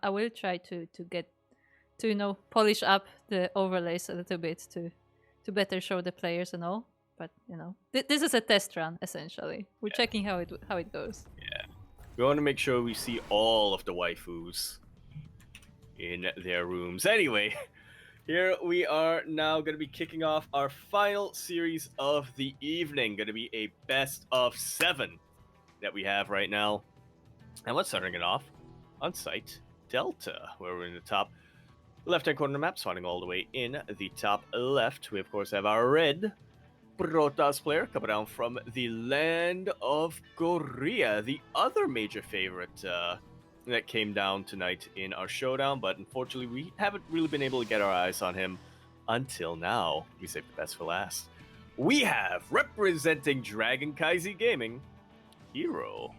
I will try to get to polish up the overlays a little bit to better show the players and all. But this is a test run essentially. We're checking how it goes. Yeah, we want to make sure we see all of the waifus in their rooms. Anyway, here we are now going to be kicking off our final series of the evening. Going to be a best of 7 that we have right now. And let's starting it off on site Delta, where we're in the top left-hand corner of the map, spawning all the way in the top left. We, of course, have our red Protoss player coming down from the land of Korea, the other major favorite that came down tonight in our showdown, but unfortunately we haven't really been able to get our eyes on him until now. We saved the best for last. We have, representing Dragon Kaizi Gaming, herO.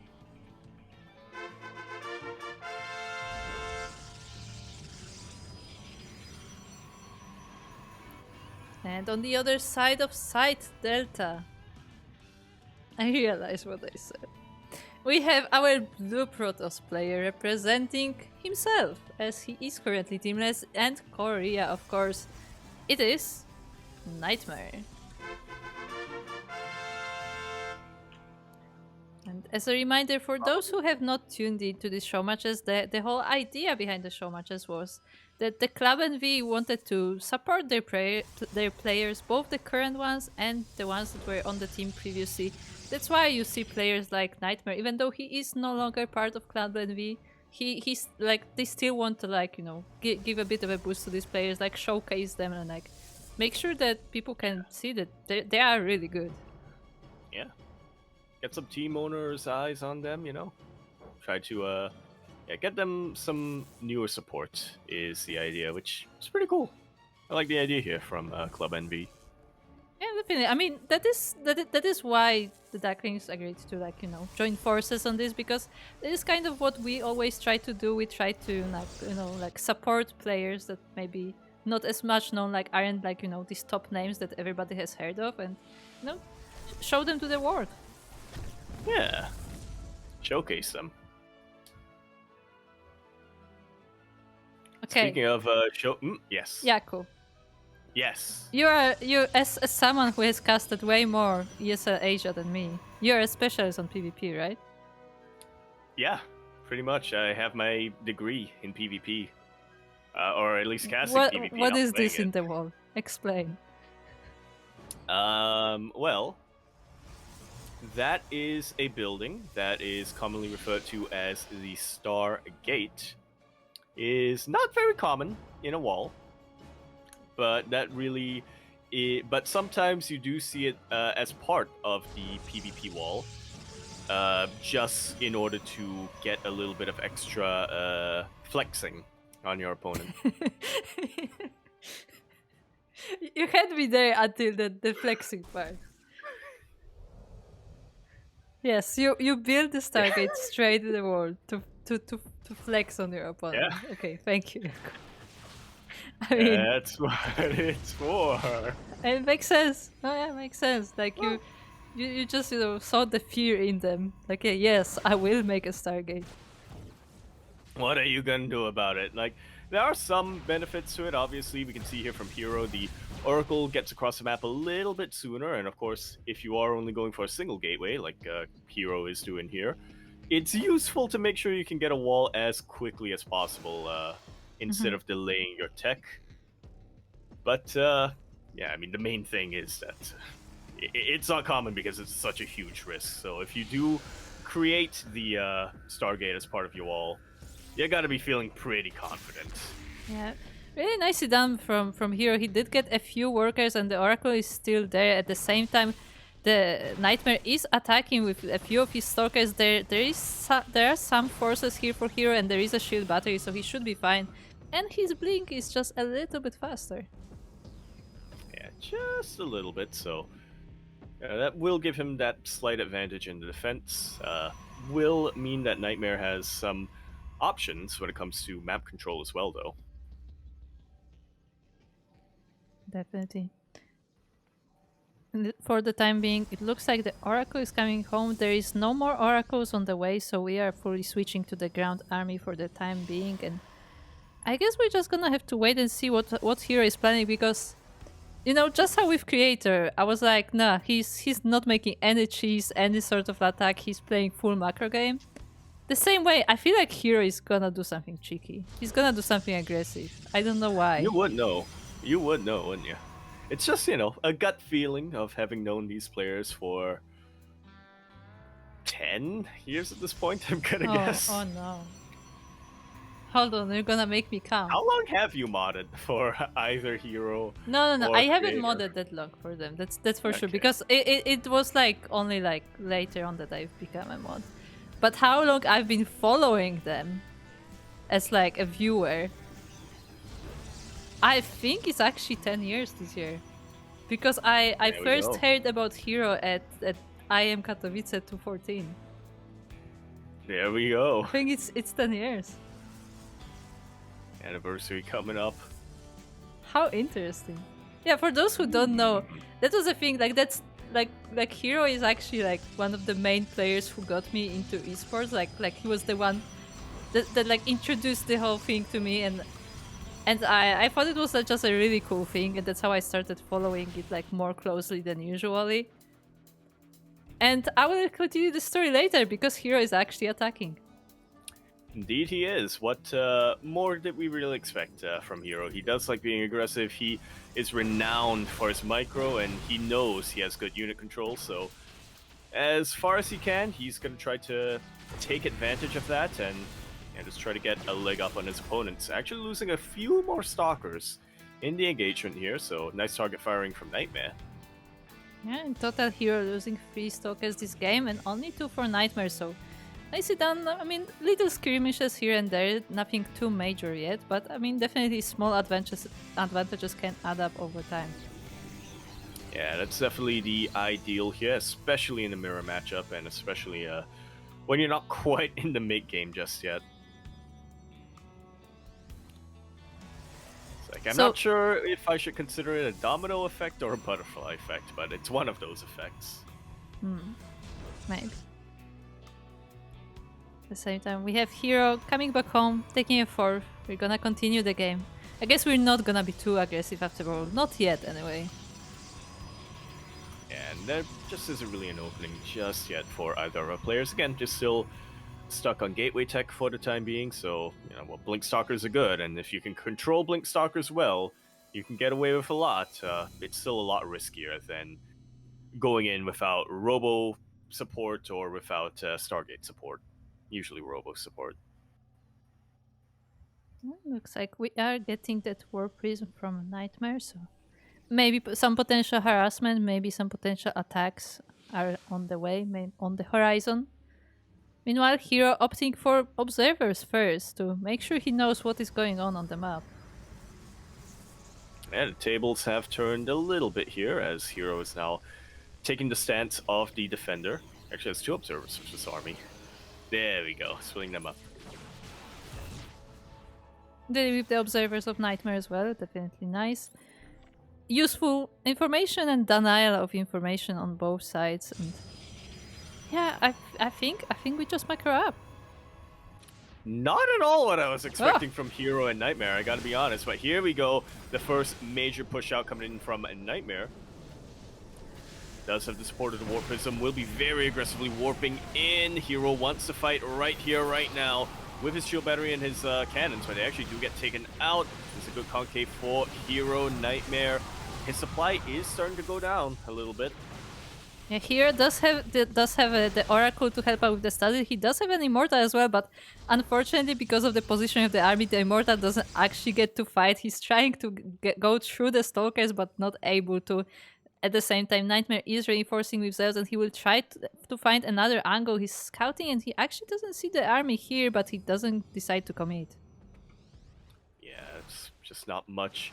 And on the other side of site Delta, I realize what I said. We have our blue Protoss player representing himself, as he is currently teamless, and Korea, of course. It is NightMare. And as a reminder for those who have not tuned into this show matches, the whole idea behind the show matches was that the Club NV wanted to support their players, both the current ones and the ones that were on the team previously. That's why you see players like NightMare, even though he is no longer part of Club NV, he's like, they still want to give a bit of a boost to these players, like showcase them and like make sure that people can see that they are really good. Yeah. Get some team owners' eyes on them, Try to get them some newer support is the idea, which is pretty cool. I like the idea here from Club NV. Yeah, definitely. I mean, that is why the Ducklings agreed to join forces on this, because it is kind of what we always try to do. We try to support players that maybe not as much known, aren't these top names that everybody has heard of, and show them to the world. Yeah, showcase them. Okay. Speaking of yes. Yeah, cool. Yes. You as someone who has casted way more ESL Asia than me. You're a specialist on PvP, right? Yeah, pretty much. I have my degree in PvP, or at least casting PvP. What is this in the wall? Explain. Well, that is a building that is commonly referred to as the Star Gate. Is not very common in a wall, but that really but sometimes you do see it as part of the PvP wall, just in order to get a little bit of extra flexing on your opponent. You had me there until the flexing part. Yes, you build the Stargate straight in the wall to flex on your opponent. Yeah. Okay, thank you. I mean, that's what it's for. It makes sense. Oh yeah, it makes sense. Like you just saw the fear in them. Like, yes, I will make a Stargate. What are you gonna do about it? Like, there are some benefits to it. Obviously, we can see here from herO, the Oracle gets across the map a little bit sooner, and of course, if you are only going for a single gateway, like herO is doing here, it's useful to make sure you can get a wall as quickly as possible, instead of delaying your tech. But yeah, I mean, the main thing is that it's not common because it's such a huge risk. So if you do create the Stargate as part of your wall, you gotta be feeling pretty confident. Yeah, really nicely done from herO. He did get a few workers, and the Oracle is still there. At the same time, the NightMare is attacking with a few of his stalkers. There are some forces here for herO, and there is a shield battery, so he should be fine. And his blink is just a little bit faster. Yeah, just a little bit. So that will give him that slight advantage in the defense. Will mean that NightMare has some options when it comes to map control as well, though. Definitely. And for the time being, it looks like the Oracle is coming home. There is no more Oracles on the way, so we are fully switching to the ground army for the time being. And I guess we're just gonna have to wait and see what hero is planning, because just how with creator, I was like, nah, he's not making any cheese, any sort of attack. He's playing full macro game. The same way, I feel like hero is gonna do something cheeky. He's gonna do something aggressive. I don't know You why. would know. You would know, wouldn't you? It's just, a gut feeling of having known these players for 10 years at this point, I'm gonna Oh guess. no. Hold on, you're gonna make me count. How long have you modded for either hero No. or I haven't creator? modded that long for them. That's for sure. Okay. Because it was like only like later on that I've become a mod. But how long I've been following them as like a viewer, I think it's actually 10 years this year. Because I There we first go. heard about Hero at IM Katowice 214. There we go. I think it's 10 years. Anniversary coming up. How interesting. Yeah, for those who don't know, that was a thing. Like that's like Hero is actually like one of the main players who got me into esports. Like he was the one that like introduced the whole thing to me, and I thought it was just a really cool thing, and that's how I started following it like more closely than usually. And I will continue the story later because Hero is actually attacking. Indeed, he is. What more did we really expect from Hero? He does like being aggressive. He is renowned for his micro, and he knows he has good unit control. So, as far as he can, he's going to try to take advantage of that and just try to get a leg up on his opponents. Actually, losing a few more stalkers in the engagement here. So, nice target firing from NightMare. Yeah, in total, Hero losing 3 stalkers this game and only 2 for NightMare. So nicely done. I mean, little skirmishes here and there, nothing too major yet, but I mean, definitely small advantages can add up over time. Yeah, that's definitely the ideal here, especially in the mirror matchup, and especially when you're not quite in the mid game just yet. It's like, I'm not sure if I should consider it a domino effect or a butterfly effect, but it's one of those effects. Maybe. At the same time, we have Hero coming back home, taking a 4th. We're gonna continue the game. I guess we're not gonna be too aggressive after all. Not yet, anyway. And there just isn't really an opening just yet for either of our players. Again, just still stuck on gateway tech for the time being, so, Blink Stalkers are good, and if you can control Blink Stalkers well, you can get away with a lot. It's still a lot riskier than going in without Robo support or without Stargate support. Usually Robo support. Looks like we are getting that War Prism from NightMare, so maybe some potential harassment, maybe some potential attacks are on the way, on the horizon. Meanwhile, Hero opting for observers first to make sure he knows what is going on the map. And the tables have turned a little bit here, as Hero is now taking the stance of the defender. Actually has 2 observers for this army. There we go, splitting them up. They with the observers of NightMare as well, definitely nice. Useful information and denial of information on both sides, and yeah, I think we just macro up. Not at all what I was expecting from Hero and NightMare, I gotta be honest, but here we go. The first major push out coming in from NightMare. Does have the support of the Warp Prism, will be very aggressively warping in. Hero wants to fight right here, right now, with his shield battery and his cannons, but they actually do get taken out. It's a good concave for Hero. NightMare, his supply is starting to go down a little bit. Yeah, Hero does have the Oracle to help out with the study. He does have an Immortal as well, but unfortunately, because of the position of the army, the Immortal doesn't actually get to fight. He's trying to go through the Stalkers, but not able to. At the same time, NightMare is reinforcing with Zeus, and he will try to find another angle. He's scouting, and he actually doesn't see the army here, but he doesn't decide to commit. Yeah, it's just not much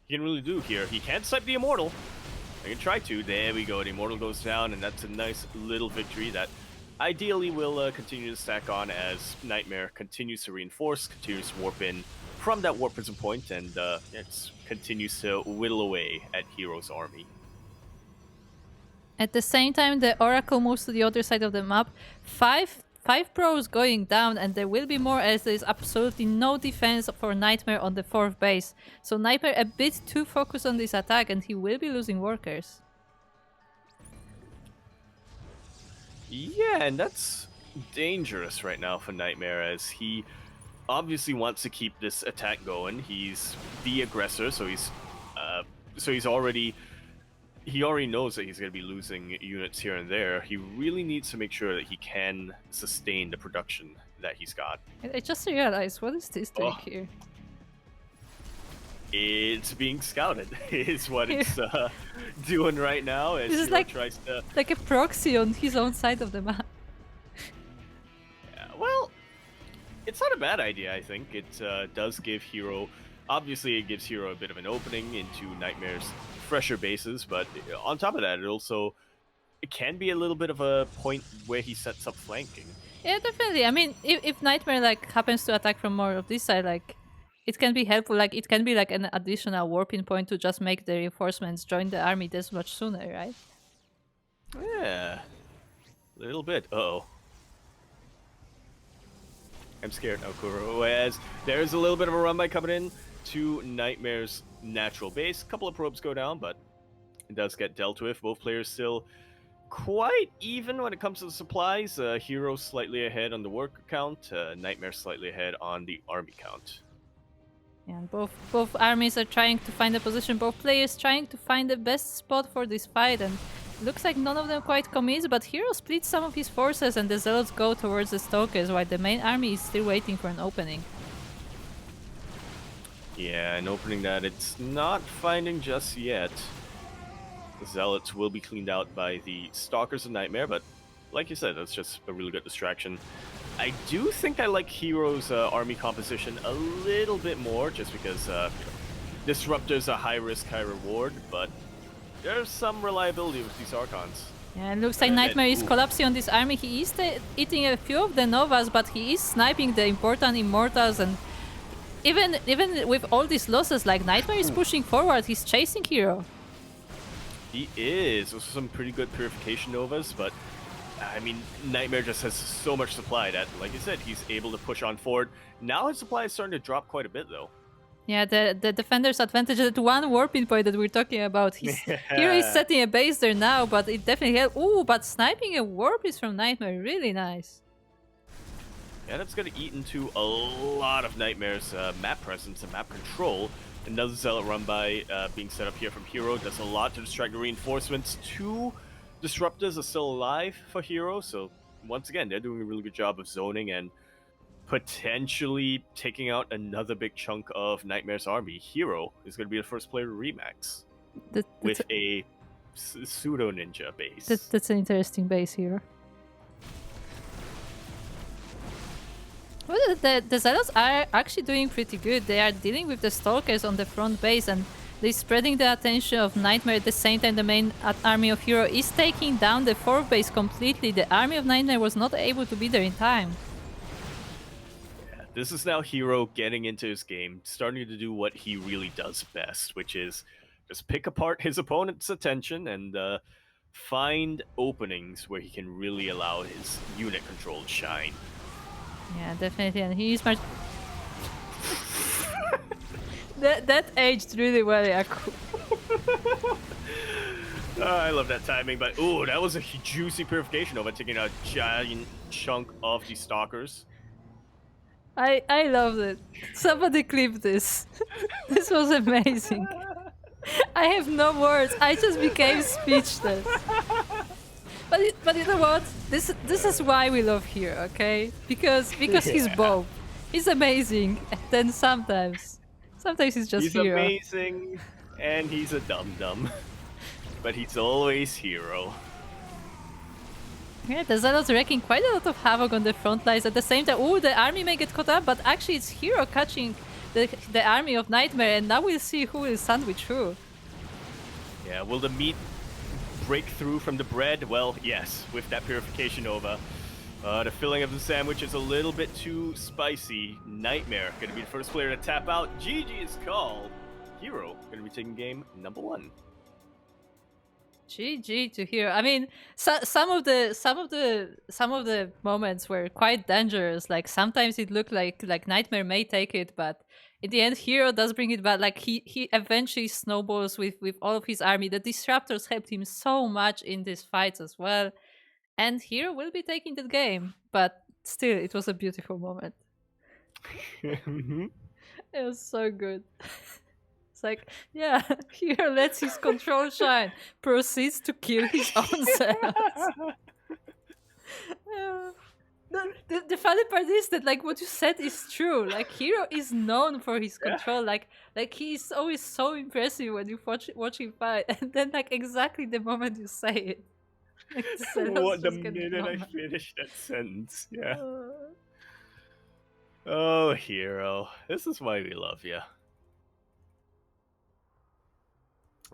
he can really do here. He can't snipe the Immortal. I can try to. There we go. The Immortal goes down, and that's a nice little victory that ideally will continue to stack on as NightMare continues to reinforce, continues to warp in from that Warp Prism point, and it continues to whittle away at Hero's army. At the same time, the Oracle moves to the other side of the map. Five 5 pros going down, and there will be more as there is absolutely no defense for NightMare on the 4th base. So NightMare a bit too focused on this attack, and he will be losing workers. Yeah, and that's dangerous right now for NightMare, as he obviously wants to keep this attack going. He's the aggressor, so he's already knows that he's going to be losing units here and there. He really needs to make sure that he can sustain the production that he's got. I just realized, what is this Oh. take here? It's being scouted, is what it's doing right now. As This is Hero like, tries to... like a proxy on his own side of the map. Yeah, well, it's not a bad idea, I think. It does give Hero... Obviously, it gives Hero a bit of an opening into NightMare's fresher bases, but on top of that, it can be a little bit of a point where he sets up flanking. Yeah, definitely. I mean, if NightMare like happens to attack from more of this side, like it can be helpful. Like it can be like an additional warping point to just make the reinforcements join the army this much sooner, right? Yeah, a little bit. Uh-oh. I'm scared now, Kuro, as there's a little bit of a run by coming in to NightMare's natural base. A couple of probes go down, but it does get dealt with. Both players still quite even when it comes to the supplies. Hero slightly ahead on the worker count, NightMare slightly ahead on the army count. Yeah, and both armies are trying to find a position. Both players trying to find the best spot for this fight, and looks like none of them quite commits. But Hero splits some of his forces, and the Zealots go towards the Stalkers, while the main army is still waiting for an opening. Yeah, an opening that it's not finding just yet. The Zealots will be cleaned out by the Stalkers of NightMare, but like you said, that's just a really good distraction. I do think I like Hero's army composition a little bit more, just because Disruptor's a high risk, high reward, but there's some reliability with these Archons. Yeah, it looks like NightMare is collapsing on this army. He is eating a few of the Novas, but he is sniping the important Immortals, and even with all these losses, like NightMare is pushing forward. He's chasing Hero. He is. Those are some pretty good Purification Novas, but I mean, NightMare just has so much supply that, like you said, he's able to push on forward. Now his supply is starting to drop quite a bit, though. Yeah, the defender's advantage, that one warping point that we're talking about. Hero is setting a base there now, but it definitely helps. Ooh, but sniping a warp is from NightMare, really nice. Yeah, that's going to eat into a lot of NightMare's map presence and map control. Another Zealot run by being set up here from Hero does a lot to distract the reinforcements. 2 Disruptors are still alive for Hero, so once again, they're doing a really good job of zoning and potentially taking out another big chunk of NightMare's army. Hero is going to be the first player to remax with a pseudo-ninja base. That's an interesting base here. Well, the Zealots are actually doing pretty good. They are dealing with the Stalkers on the front base, and they're spreading the attention of NightMare. At the same time, the main army of Hero is taking down the 4th base completely. The army of NightMare was not able to be there in time. Yeah, this is now Hero getting into his game, starting to do what he really does best, which is just pick apart his opponent's attention and find openings where he can really allow his unit control to shine. Yeah, definitely, and he's much. that aged really well, Yaku. I love that timing, but ooh, that was a juicy Purification Nova, taking a giant chunk of the Stalkers. I loved it. Somebody clip this. This was amazing. I have no words. I just became speechless. But you know what? This is why we love Hero, okay? Because he's both. He's amazing, and then sometimes he's just Hero. He's amazing, and he's a dum-dum. But he's always Hero. Yeah, the Zealots wreaking quite a lot of havoc on the front lines. At the same time, ooh, the army may get caught up, but actually it's Hero catching the army of NightMare, and now we'll see who will sandwich who. Yeah, will the meat break through from the bread? Well, yes, with that Purification Nova. The filling of the sandwich is a little bit too spicy. NightMare going to be the first player to tap out. GG is called. Hero going to be taking game number 1. GG to hear. I mean, some of the moments were quite dangerous. Like sometimes it looked like NightMare may take it, but in the end, herO does bring it back. Like he eventually snowballs with all of his army. The disruptors helped him so much in these fights as well, and herO will be taking the game. But still, it was a beautiful moment. Mhm. It was so good. It's like, yeah, here lets his control shine, proceeds to kill his own self. Yeah. The funny part is that like what you said is true. Like herO is known for his Yeah. control. Like he's always so impressive when you watch him fight, and then like exactly the moment you say it, like the cells What the just get minute I blown up. finished that sentence? Yeah. Uh, Oh, herO. This is why we love you.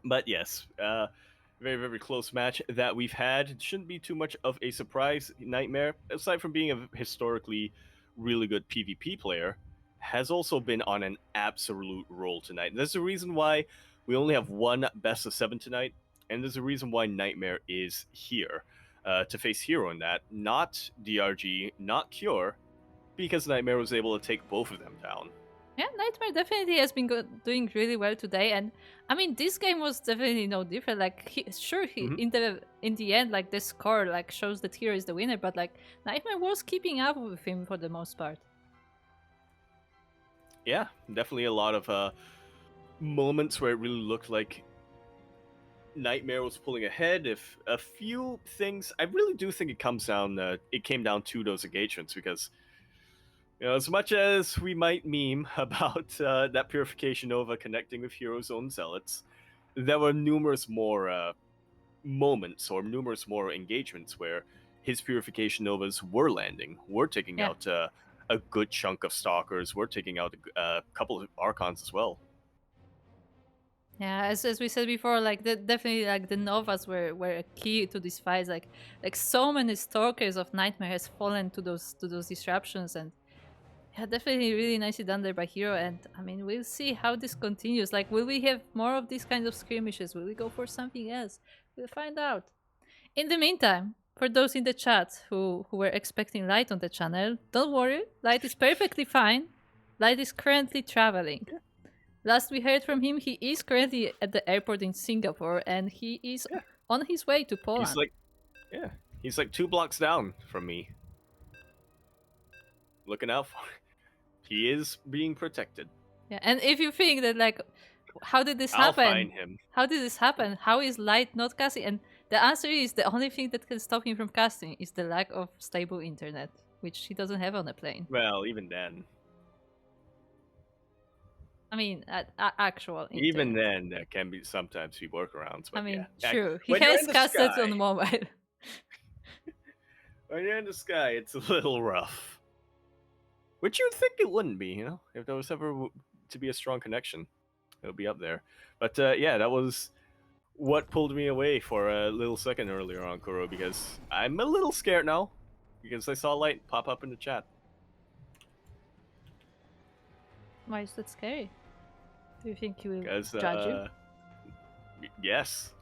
But yes, very, very close match that we've had. It shouldn't be too much of a surprise. NightMare, aside from being a historically really good PvP player, has also been on an absolute roll tonight. There's a reason why we only have one best of 7 tonight, and there's a reason why NightMare is here to face herO in that. Not DRG, not Cure, because NightMare was able to take both of them down. Yeah, NightMare definitely has been doing really well today, and I mean this game was definitely no different. Like, Mhm. in the end, like the score like shows that herO is the winner, but like NightMare was keeping up with him for the most part. Yeah, definitely a lot of moments where it really looked like NightMare was pulling ahead. If a few things, I really do think it comes down. It came down to those engagements because, as much as we might meme about that Purification Nova connecting with herO's own zealots, there were numerous more moments or numerous more engagements where his Purification Novas were landing, were taking Yeah. out a good chunk of stalkers, were taking out a couple of Archons as well. Yeah, as we said before, like definitely like the Novas were a key to these fights. Like so many stalkers of NightMare has fallen to those disruptions, and yeah, definitely really nicely done there by herO. And I mean, we'll see how this continues. Like, will we have more of these kinds of skirmishes? Will we go for something else? We'll find out. In the meantime, for those in the chat who were expecting Light on the channel, don't worry, Light is perfectly fine. Light is currently traveling. Last we heard from him, he is currently at the airport in Singapore, and he is Yeah, on his way to he's Poland. like, yeah, he's like 2 blocks down from me. Looking out for. He is being protected. Yeah, and if you think that like, how did this I'll happen? find him. How did this happen? How is Light not casting? And the answer is the only thing that can stop him from casting is the lack of stable internet, which he doesn't have on a plane. Well, even then, I mean, actual even internet. then, there can be sometimes be workarounds. I But mean, yeah, true, he when you're has in the casted sky, on mobile. when you're in the sky, it's a little rough. Which you'd think it wouldn't be, if there was ever to be a strong connection, it would be up there. But yeah, that was what pulled me away for a little second earlier on Kuro, because I'm a little scared now because I saw Light pop up in the chat. Why is that scary? Do you think he will Because judge you? yes,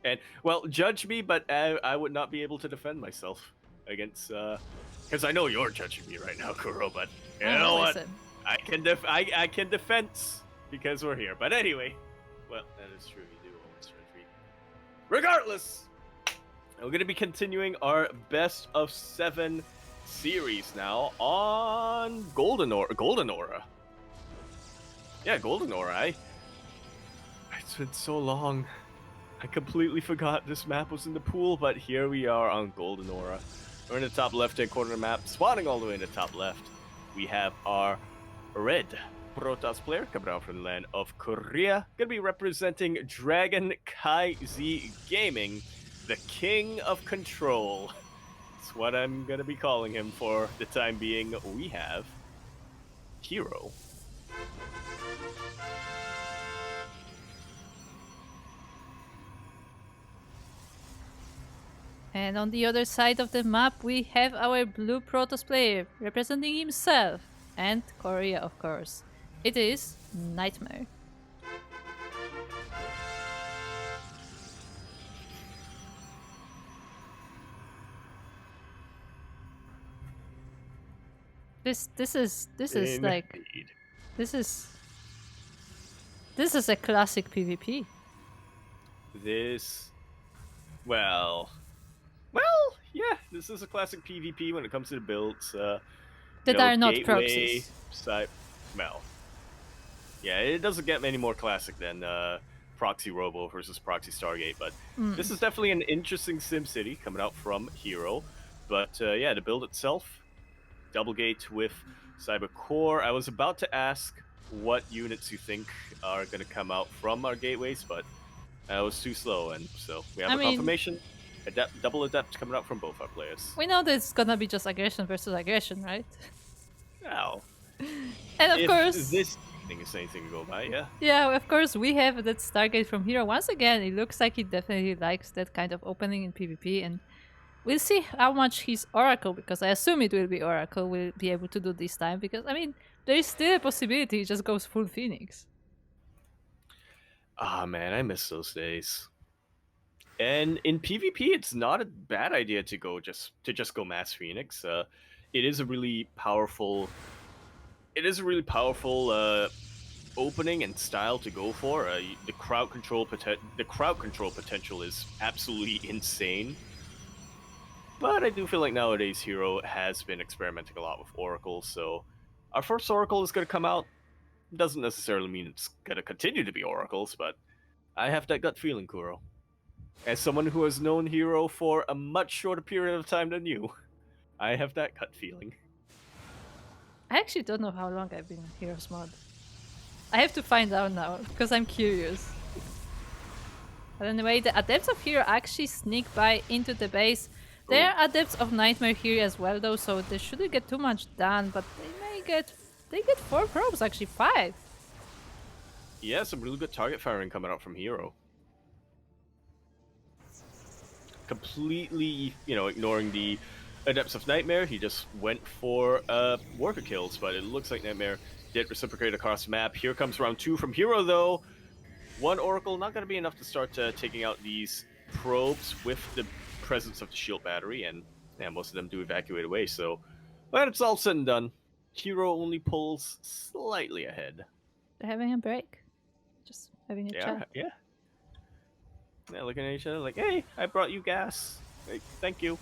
and well, judge me, but I would not be able to defend myself against because I know you're judging me right now, Kuro. But you know what? Listen. I can defense because we're here. But anyway, well, that is true. You do always judge me. Regardless, we're gonna be continuing our best of 7 series now on Golden Aura. Yeah, Golden Aura. It's been so long. I completely forgot this map was in the pool, but here we are on Golden Aura. We're in the top left-hand corner of the map, spawning all the way in the top left. We have our red Protoss player coming out from the land of Korea. Gonna be representing Dragon Kai Z Gaming, the King of Control. That's what I'm gonna be calling him for the time being. We have herO. And on the other side of the map, we have our blue Protoss player representing himself and Korea, of course. It is NightMare. This is like Indeed. this is this is a classic PvP. This, well, yeah, this is a classic PvP when it comes to the builds. That are not Gateway, proxies. side, well, yeah, it doesn't get any more classic than Proxy Robo versus Proxy Stargate, but this is definitely an interesting SimCity coming out from herO. But yeah, the build itself, Double Gate with Cyber Core. I was about to ask what units you think are going to come out from our gateways, but I was too slow, and so we have I a mean, confirmation. Double Adept coming out from both our players. we know that it's gonna be just aggression versus aggression, right? Now, And of if course, this thing is anything to go by, yeah. yeah, of course, we have that Stargate from herO. Once again, it looks like he definitely likes that kind of opening in PvP, and we'll see how much his Oracle, because I assume it will be Oracle, will be able to do this time, because, I mean, there is still a possibility he just goes full Phoenix. Ah, man, I miss those days. And in PvP, it's not a bad idea to just go Mass Phoenix. It is a really powerful. It is a really powerful opening and style to go for. The crowd control potential is absolutely insane. But I do feel like nowadays herO has been experimenting a lot with Oracle, so our first Oracle is going to come out. Doesn't necessarily mean it's going to continue to be Oracles, but I have that gut feeling, Kuro. As someone who has known herO for a much shorter period of time than you, I have that gut feeling. I actually don't know how long I've been in Heroes mod. I have to find out now, because I'm curious. But anyway, the Adepts of Hero actually sneak by into the base. There are Adepts of NightMare here as well though, so they shouldn't get too much done, but they get 4 probes, actually 5. Yeah, some really good target firing coming out from herO. Completely, ignoring the Adepts of NightMare, he just went for worker kills, but it looks like NightMare did reciprocate across the map. Here comes round 2 from herO though. One Oracle, not going to be enough to start taking out these probes with the presence of the shield battery, and yeah, most of them do evacuate away, so when it's all said and done, herO only pulls slightly ahead. They're having a break. Just having a chat. Yeah. Yeah, looking at each other like, hey, I brought you gas. Hey, thank you.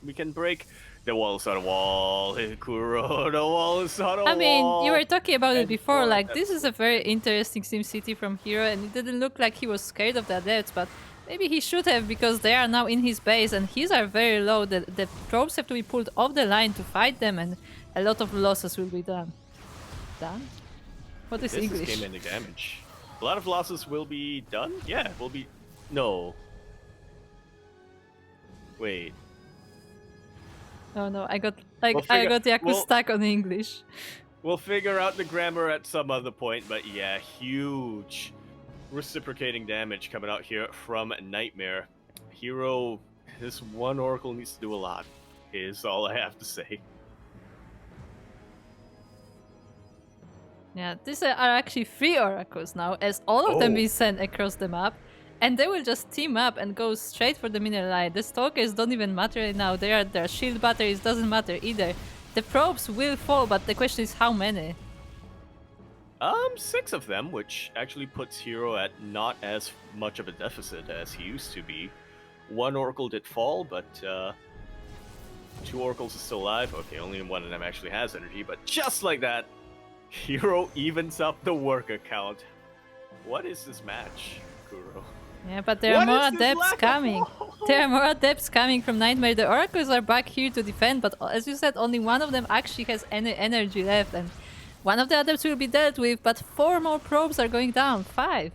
We can break. The wall is on a wall. Hey, Kuro, the wall is on a wall. I mean, you were talking about it before, for like, this is a very interesting SimCity from herO, and it didn't look like he was scared of the Adepts, but maybe he should have, because they are now in his base, and his are very low. The probes have to be pulled off the line to fight them, and a lot of losses will be done. Done? What is this English? This is game-ending damage. A lot of losses will be done? Yeah, will be... No. Wait. Oh no, I got Yaku stuck on English. We'll figure out the grammar at some other point, but yeah, huge reciprocating damage coming out here from NightMare. herO, this one Oracle needs to do a lot, is all I have to say. Yeah, these are actually 3 oracles now, as all of them be sent across the map, and they will just team up and go straight for the mineral line. The stalkers don't even matter right now. Their shield batteries doesn't matter either. The probes will fall, but the question is how many? 6 of them, which actually puts herO at not as much of a deficit as he used to be. 1 Oracle did fall, but 2 Oracles are still alive. Okay, only one of them actually has energy, but just like that, herO evens up the worker count. What is this match, Kuro? Yeah, but there are more Adepts coming. There are more Adepts coming from NightMare. The Oracles are back here to defend, but as you said, only one of them actually has any energy left, and one of the Adepts will be dealt with, but 4 more probes are going down. 5.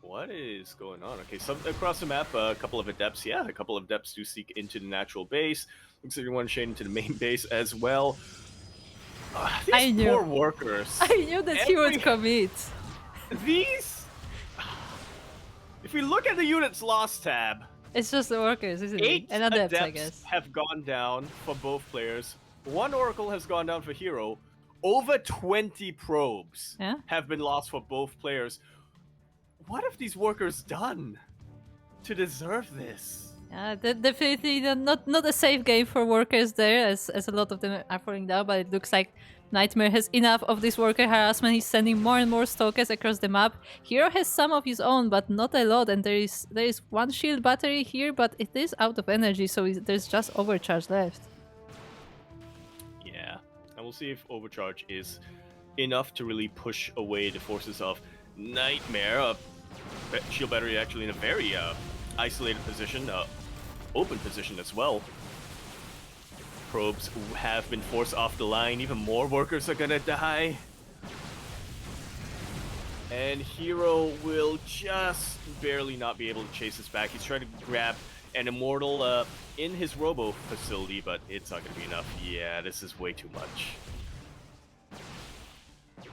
What is going on? Okay, so across the map, a couple of Adepts. Yeah, a couple of Adepts do seek into the natural base. Looks like one shade into the main base as well. These poor workers. I knew that he would commit. These... If we look at the units lost tab... It's just the workers, isn't it? 8 And Adepts, I Adepts guess. have gone down for both players. 1 Oracle has gone down for herO. Over 20 probes have been lost for both players. What have these workers done to deserve this? Definitely not a safe game for workers there, as a lot of them are falling down. But it looks like NightMare has enough of this worker harassment. He's sending more and more stalkers across the map. herO has some of his own, but not a lot. And there is one shield battery here, but it is out of energy, so there's just overcharge left. Yeah, and we'll see if overcharge is enough to really push away the forces of NightMare. Shield battery actually in a very isolated position, open position as well. Probes have been forced off the line. Even more workers are gonna die. And herO will just barely not be able to chase us back. He's trying to grab an immortal in his robo facility, but it's not gonna be enough. Yeah, this is way too much.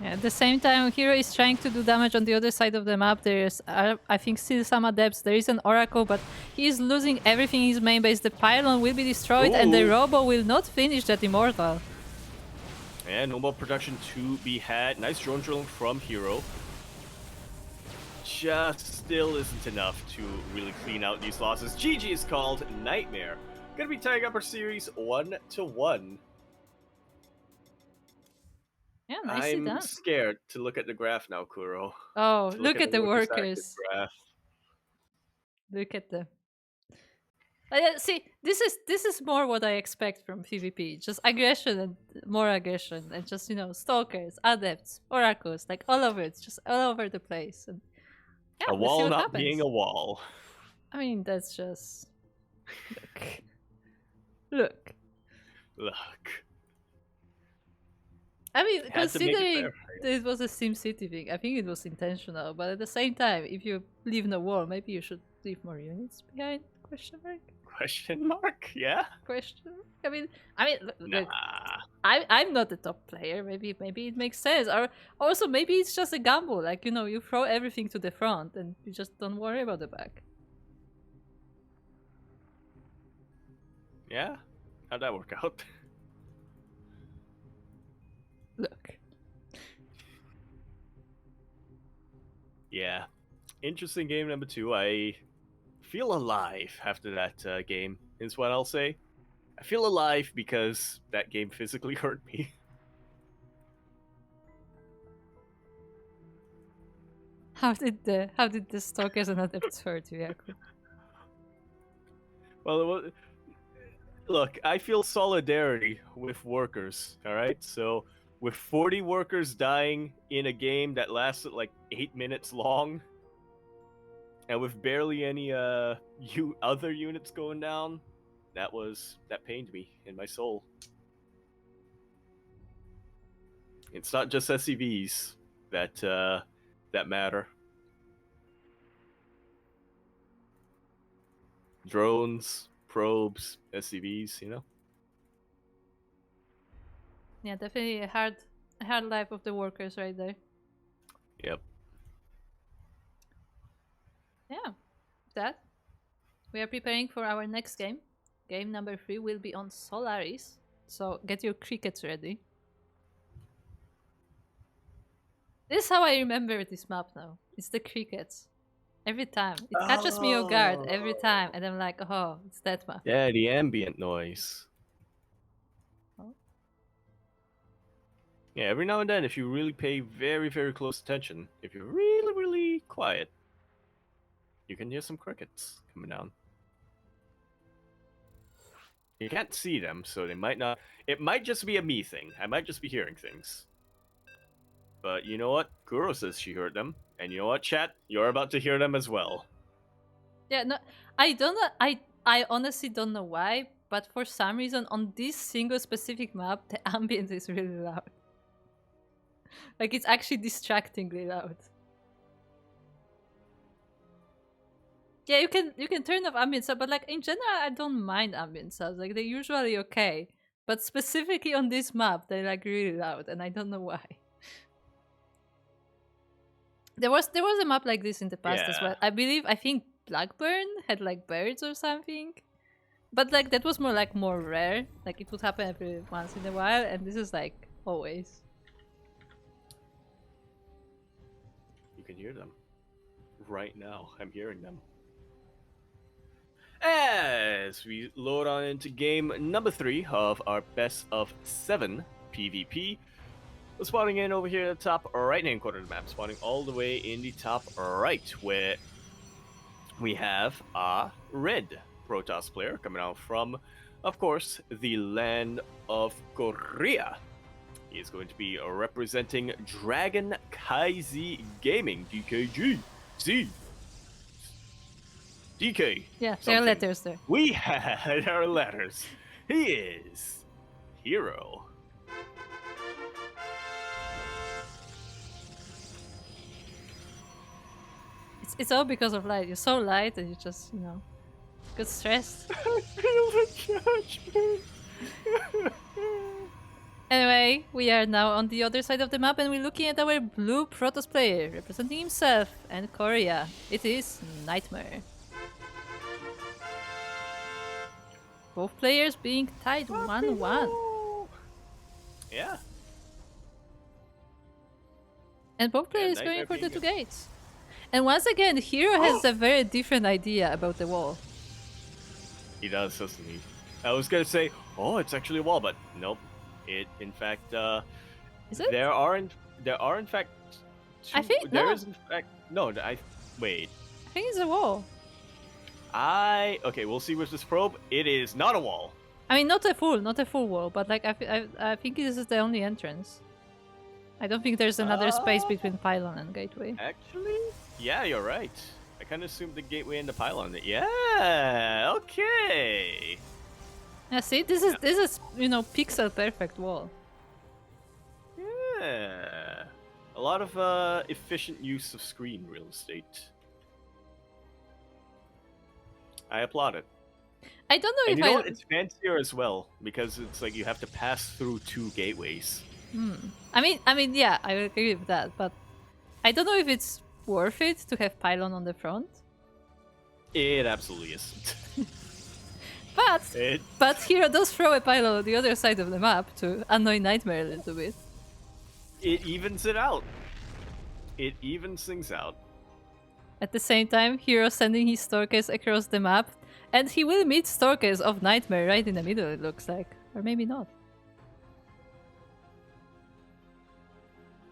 Yeah, at the same time, herO is trying to do damage on the other side of the map. There's, I think, still some adepts. There is an Oracle, but he is losing everything in his main base. The pylon will be destroyed, and the robo will not finish that immortal. And no more production to be had. Nice drone drilling from herO. Just still isn't enough to really clean out these losses. GG is called. NightMare gonna be tying up our series 1-1. Yeah, nicely I'm done. scared to look at the graph now, Kuro. Oh, look at the workers. Graph. Look at them. See, this is more what I expect from PvP. Just aggression and more aggression, and just stalkers, adepts, oracles, like all of it, just all over the place. And yeah, A let's see wall what not happens. being a wall. I mean, that's just look. I mean, considering it was a SimCity thing, I think it was intentional. But at the same time, if you leave no wall, maybe you should leave more units behind? Question mark. Question mark? Yeah. Question. I mean, look, nah. I'm not the top player. Maybe it makes sense. Or also maybe it's just a gamble. Like you throw everything to the front and you just don't worry about the back. Yeah. How'd that work out? Look. Yeah. Interesting game number 2. I feel alive after that game, is what I'll say. I feel alive because that game physically hurt me. How did the stalkers and adepts hurt you, Jakub? Well, look, I feel solidarity with workers, alright? So, with 40 workers dying in a game that lasted like 8 minutes long, and with barely any other units going down, that pained me in my soul. It's not just SCVs that matter. Drones, probes, SCVs, Yeah, definitely a hard life of the workers right there. Yep. Yeah, that. We are preparing for our next game. Game number 3 will be on Solaris, so get your crickets ready. This is how I remember this map now. It's the crickets. Every time. It catches me off guard every time, and I'm like, oh, it's that map. Yeah, the ambient noise. Oh. Yeah, every now and then, if you really pay very, very close attention, if you're really, really quiet, you can hear some crickets coming down. You can't see them, so they might not... It might just be a me thing. I might just be hearing things. But you know what? Kuro says she heard them. And you know what, chat? You're about to hear them as well. Yeah, no, I don't know. I honestly don't know why, but for some reason on this single specific map, the ambient is really loud. Like, it's actually distractingly loud. Yeah, you can turn off ambient sound, but like in general, I don't mind ambient sounds. Like, they're usually okay. But specifically on this map, they're like really loud, and I don't know why. There was a map like this in the past as well. I think Blackburn had like birds or something. But like that was more rare. Like it would happen every once in a while, and this is like always. You can hear them. Right now, I'm hearing them. As we load on into game number 3 of our best of 7 PvP, we're spawning in over here at the top right hand corner of the map, spawning all the way in the top right, where we have a red Protoss player coming out from, of course, the land of Korea. He is going to be representing Dragon Kaizi Gaming, DKG. Z. DK. Yeah, there are something. letters there. We had our letters. He is herO. It's all because of light. You're so light and you just, get stressed. I feel the judgment. Anyway, we are now on the other side of the map and we're looking at our blue Protoss player representing himself and Korea. It is NightMare. Both players being tied 1-1. Yeah. And both players Nightmare going for the being 2 gates. And once again, herO has a very different idea about the wall. He does, doesn't he? I was gonna say, oh, it's actually a wall, but nope. It, in fact, Is it? there are in fact. I think there no. is in fact no. Wait. I think it's a wall. Okay. We'll see with this probe. It is not a wall. I mean, not a full wall, but like I think this is the only entrance. I don't think there's another space between pylon and gateway. Actually, yeah, you're right. I kind of assumed the gateway and the pylon. Yeah. Okay. Yeah, see, this is pixel perfect wall. Yeah. A lot of efficient use of screen real estate. I applaud it. I don't know And if you know what? It's fancier as well because it's like you have to pass through 2 gateways. I mean, yeah, I agree with that, but I don't know if it's worth it to have pylon on the front. It absolutely isn't. But herO does throw a pylon on the other side of the map to annoy NightMare a little bit. It evens it out. It evens things out. At the same time, herO sending his Stalkers across the map, and he will meet Stalkers of NightMare right in the middle, it looks like. Or maybe not.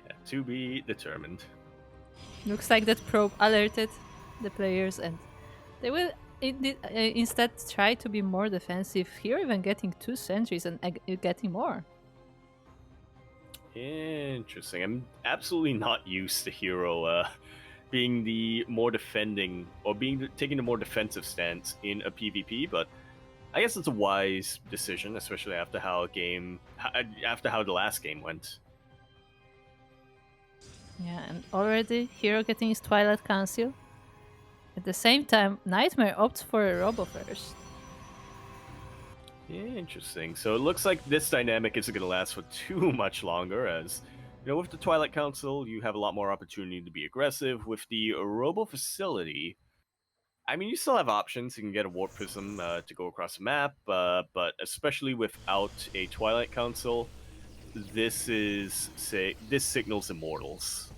Yeah, to be determined. Looks like that probe alerted the players, and they will instead try to be more defensive. Here, even getting 2 sentries and getting more. Interesting. I'm absolutely not used to herO being the more defending or taking the more defensive stance in a PvP, but I guess it's a wise decision, especially after how the last game went. Yeah, and already herO getting his Twilight Council. At the same time, NightMare opts for a Robo first. Interesting. So it looks like this dynamic isn't going to last for too much longer, as with the Twilight Council, you have a lot more opportunity to be aggressive. With the Robo Facility, I mean, you still have options. You can get a Warp Prism to go across the map, but especially without a Twilight Council, this signals Immortals.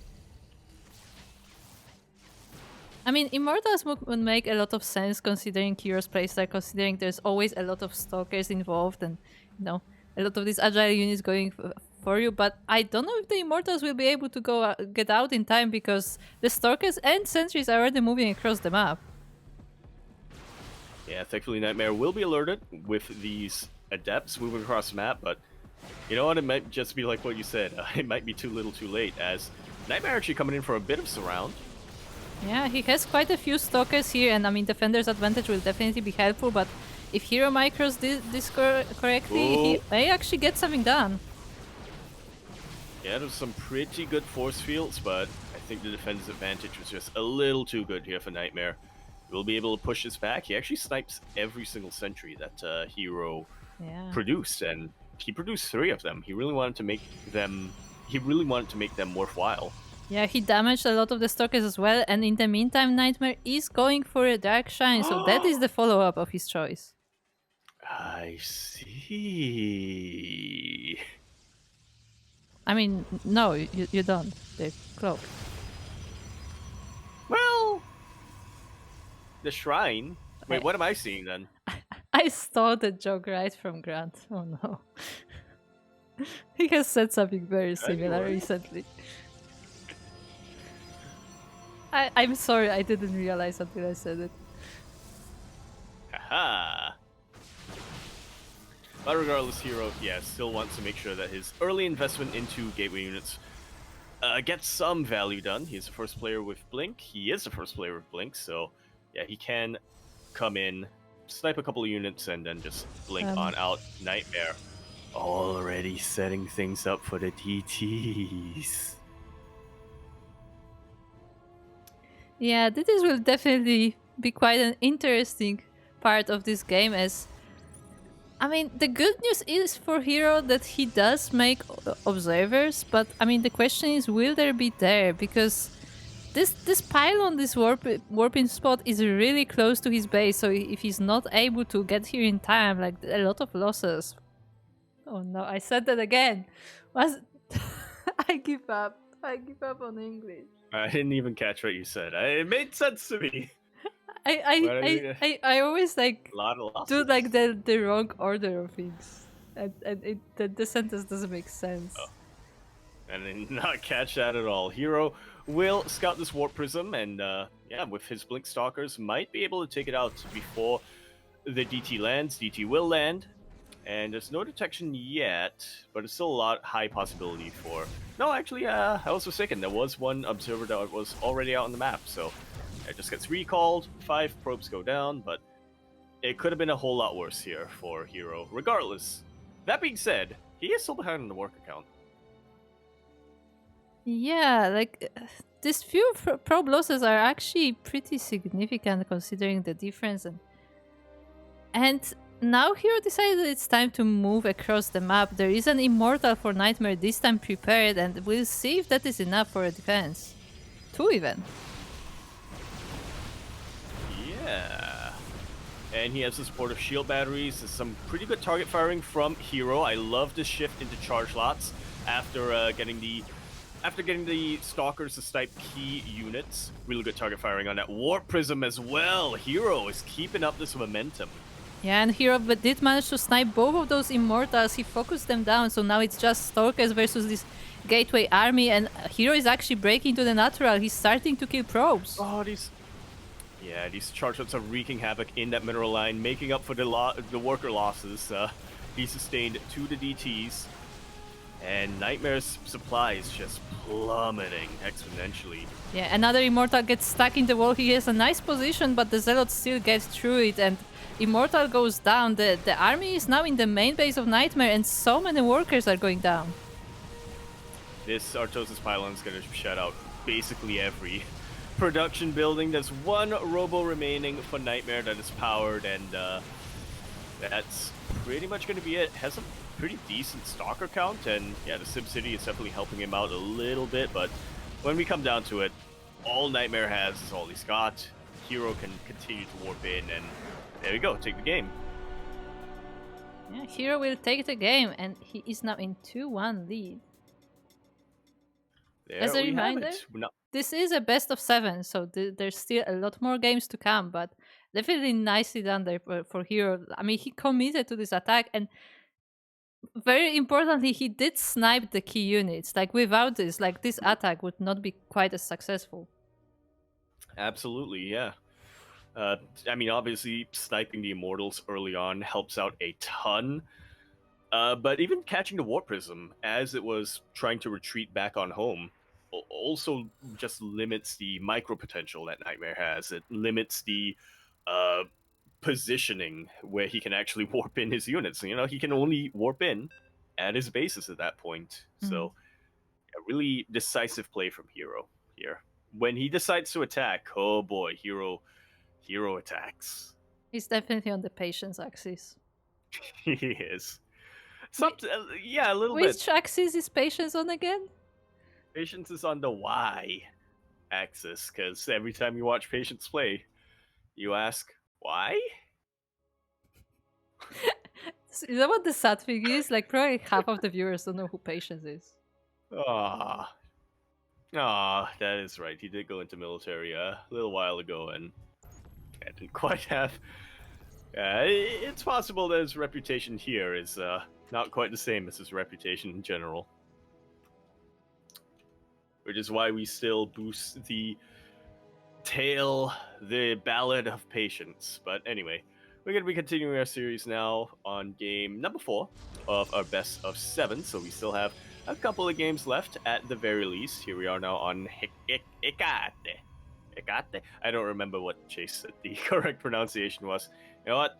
I mean, Immortals would make a lot of sense considering herO's playstyle, considering there's always a lot of Stalkers involved and, a lot of these agile units going for you, but I don't know if the Immortals will be able to get out in time because the Stalkers and Sentries are already moving across the map. Yeah, thankfully NightMare will be alerted with these Adepts moving across the map, but you know what? It might just be like what you said. It might be too little too late, as NightMare actually coming in for a bit of surround. Yeah, he has quite a few Stalkers here, and I mean, Defender's Advantage will definitely be helpful, but if herO micros this correctly, he may actually get something done. Yeah, there's some pretty good force fields, but I think the Defender's Advantage was just a little too good here for NightMare. We'll be able to push this back. He actually snipes every single sentry that herO produced, and he produced 3 of them. He really wanted to make them worthwhile. Yeah, he damaged a lot of the Stalkers as well, and in the meantime, NightMare is going for a Dark Shine, so that is the follow-up of his choice. I see. I mean, no, you don't. The cloak. Well, the shrine. I, Wait, what am I seeing then? I stole the joke right from Grant. Oh no. He has said something very similar Anyway. recently. I'm sorry, I didn't realize until I said it. Haha. But regardless, herO, yeah, still wants to make sure that his early investment into gateway units gets some value done. He's the first player with Blink. He is the first player with Blink, so yeah, he can come in, snipe a couple of units, and then just blink Um, on out. NightMare already setting things up for the DTs. yeah, this will definitely be quite an interesting part of this game. As I mean, the good news is for herO that he does make observers, but I mean, the question is, will there be there? Because this pylon, this warping spot is really close to his base, so if he's not able to get here in time, like a lot of losses. Oh no, I said that again. Was I give up. I give up on English. I didn't even catch what you said. It made sense to me. I I But I I mean, I, I always like a lot of do losses. like the wrong order of things, and the sentence doesn't make sense. Oh, and then not catch that at all. herO will scout this warp prism, and yeah, with his blink stalkers, might be able to take it out before the DT lands. DT will land, and there's no detection yet, but it's still a lot high possibility for. No, actually, I was mistaken. There was one observer that was already out on the map, so it just gets recalled. 5 probes go down, but it could have been a whole lot worse here for herO. Regardless, that being said, he is still behind on the work account. Yeah, like these few probe losses are actually pretty significant considering the difference, and now herO decided it's time to move across the map. There is an immortal for NightMare this time prepared, and we'll see if that is enough for a defense. 2 even. Yeah. And he has the support of shield batteries. There's some pretty good target firing from herO. I love this shift into charge lots after getting the stalkers to snipe key units. Really good target firing on that warp prism as well. herO is keeping up this momentum. Yeah, and herO did manage to snipe both of those immortals. He focused them down, so now it's just stalkers versus this gateway army, and herO is actually breaking to the natural. He's starting to kill probes. Oh, these charge shots are wreaking havoc in that mineral line, making up for the worker losses. He sustained 2 to DTs, and NightMare's supply is just plummeting exponentially. Yeah, another immortal gets stuck in the wall. He has a nice position, but the zealot still gets through it, and immortal goes down. The army is now in the main base of NightMare, and so many workers are going down. This Artosis pylon is going to shut out basically every production building. There's 1 robo remaining for NightMare that is powered, and that's pretty much going to be it. Has a pretty decent stalker count, and yeah, the SimCity is definitely helping him out a little bit, but when we come down to it, all NightMare has is all he's got. herO can continue to warp in, and there we go, take the game. Yeah, herO will take the game, and he is now in 2-1 lead. There As a we have reminder, it. this is a best of 7, so there's still a lot more games to come, but definitely nicely done there for herO. I mean, he committed to this attack, and very importantly, he did snipe the key units. Like, without this, like, this attack would not be quite as successful. Absolutely, yeah. I mean, obviously, sniping the Immortals early on helps out a ton. But even catching the Warp Prism as it was trying to retreat back on home also just limits the micro potential that NightMare has. It limits the positioning where he can actually warp in his units. You know, he can only warp in at his bases at that point. So, a really decisive play from herO here. When he decides to attack, oh boy, herO attacks. He's definitely on the patience axis. He is. Whi- Yeah, a little bit. Which axis is patience on again? Patience is on the Y axis, because every time you watch Patience play, you ask, why? Is that what the sad thing is? Like, probably half of the viewers don't know who patience is. Ah, that is right. He did go into military a little while ago, and I didn't quite have. It's possible that his reputation here is not quite the same as his reputation in general. Which is why we still boost the Ballad of Patience. But anyway, we're going to be continuing our series now on game number 4 of our best of 7. So we still have a couple of games left at the very least. Here we are now on Hecate. Hecate? I don't remember what Chase said the correct pronunciation was. You know what?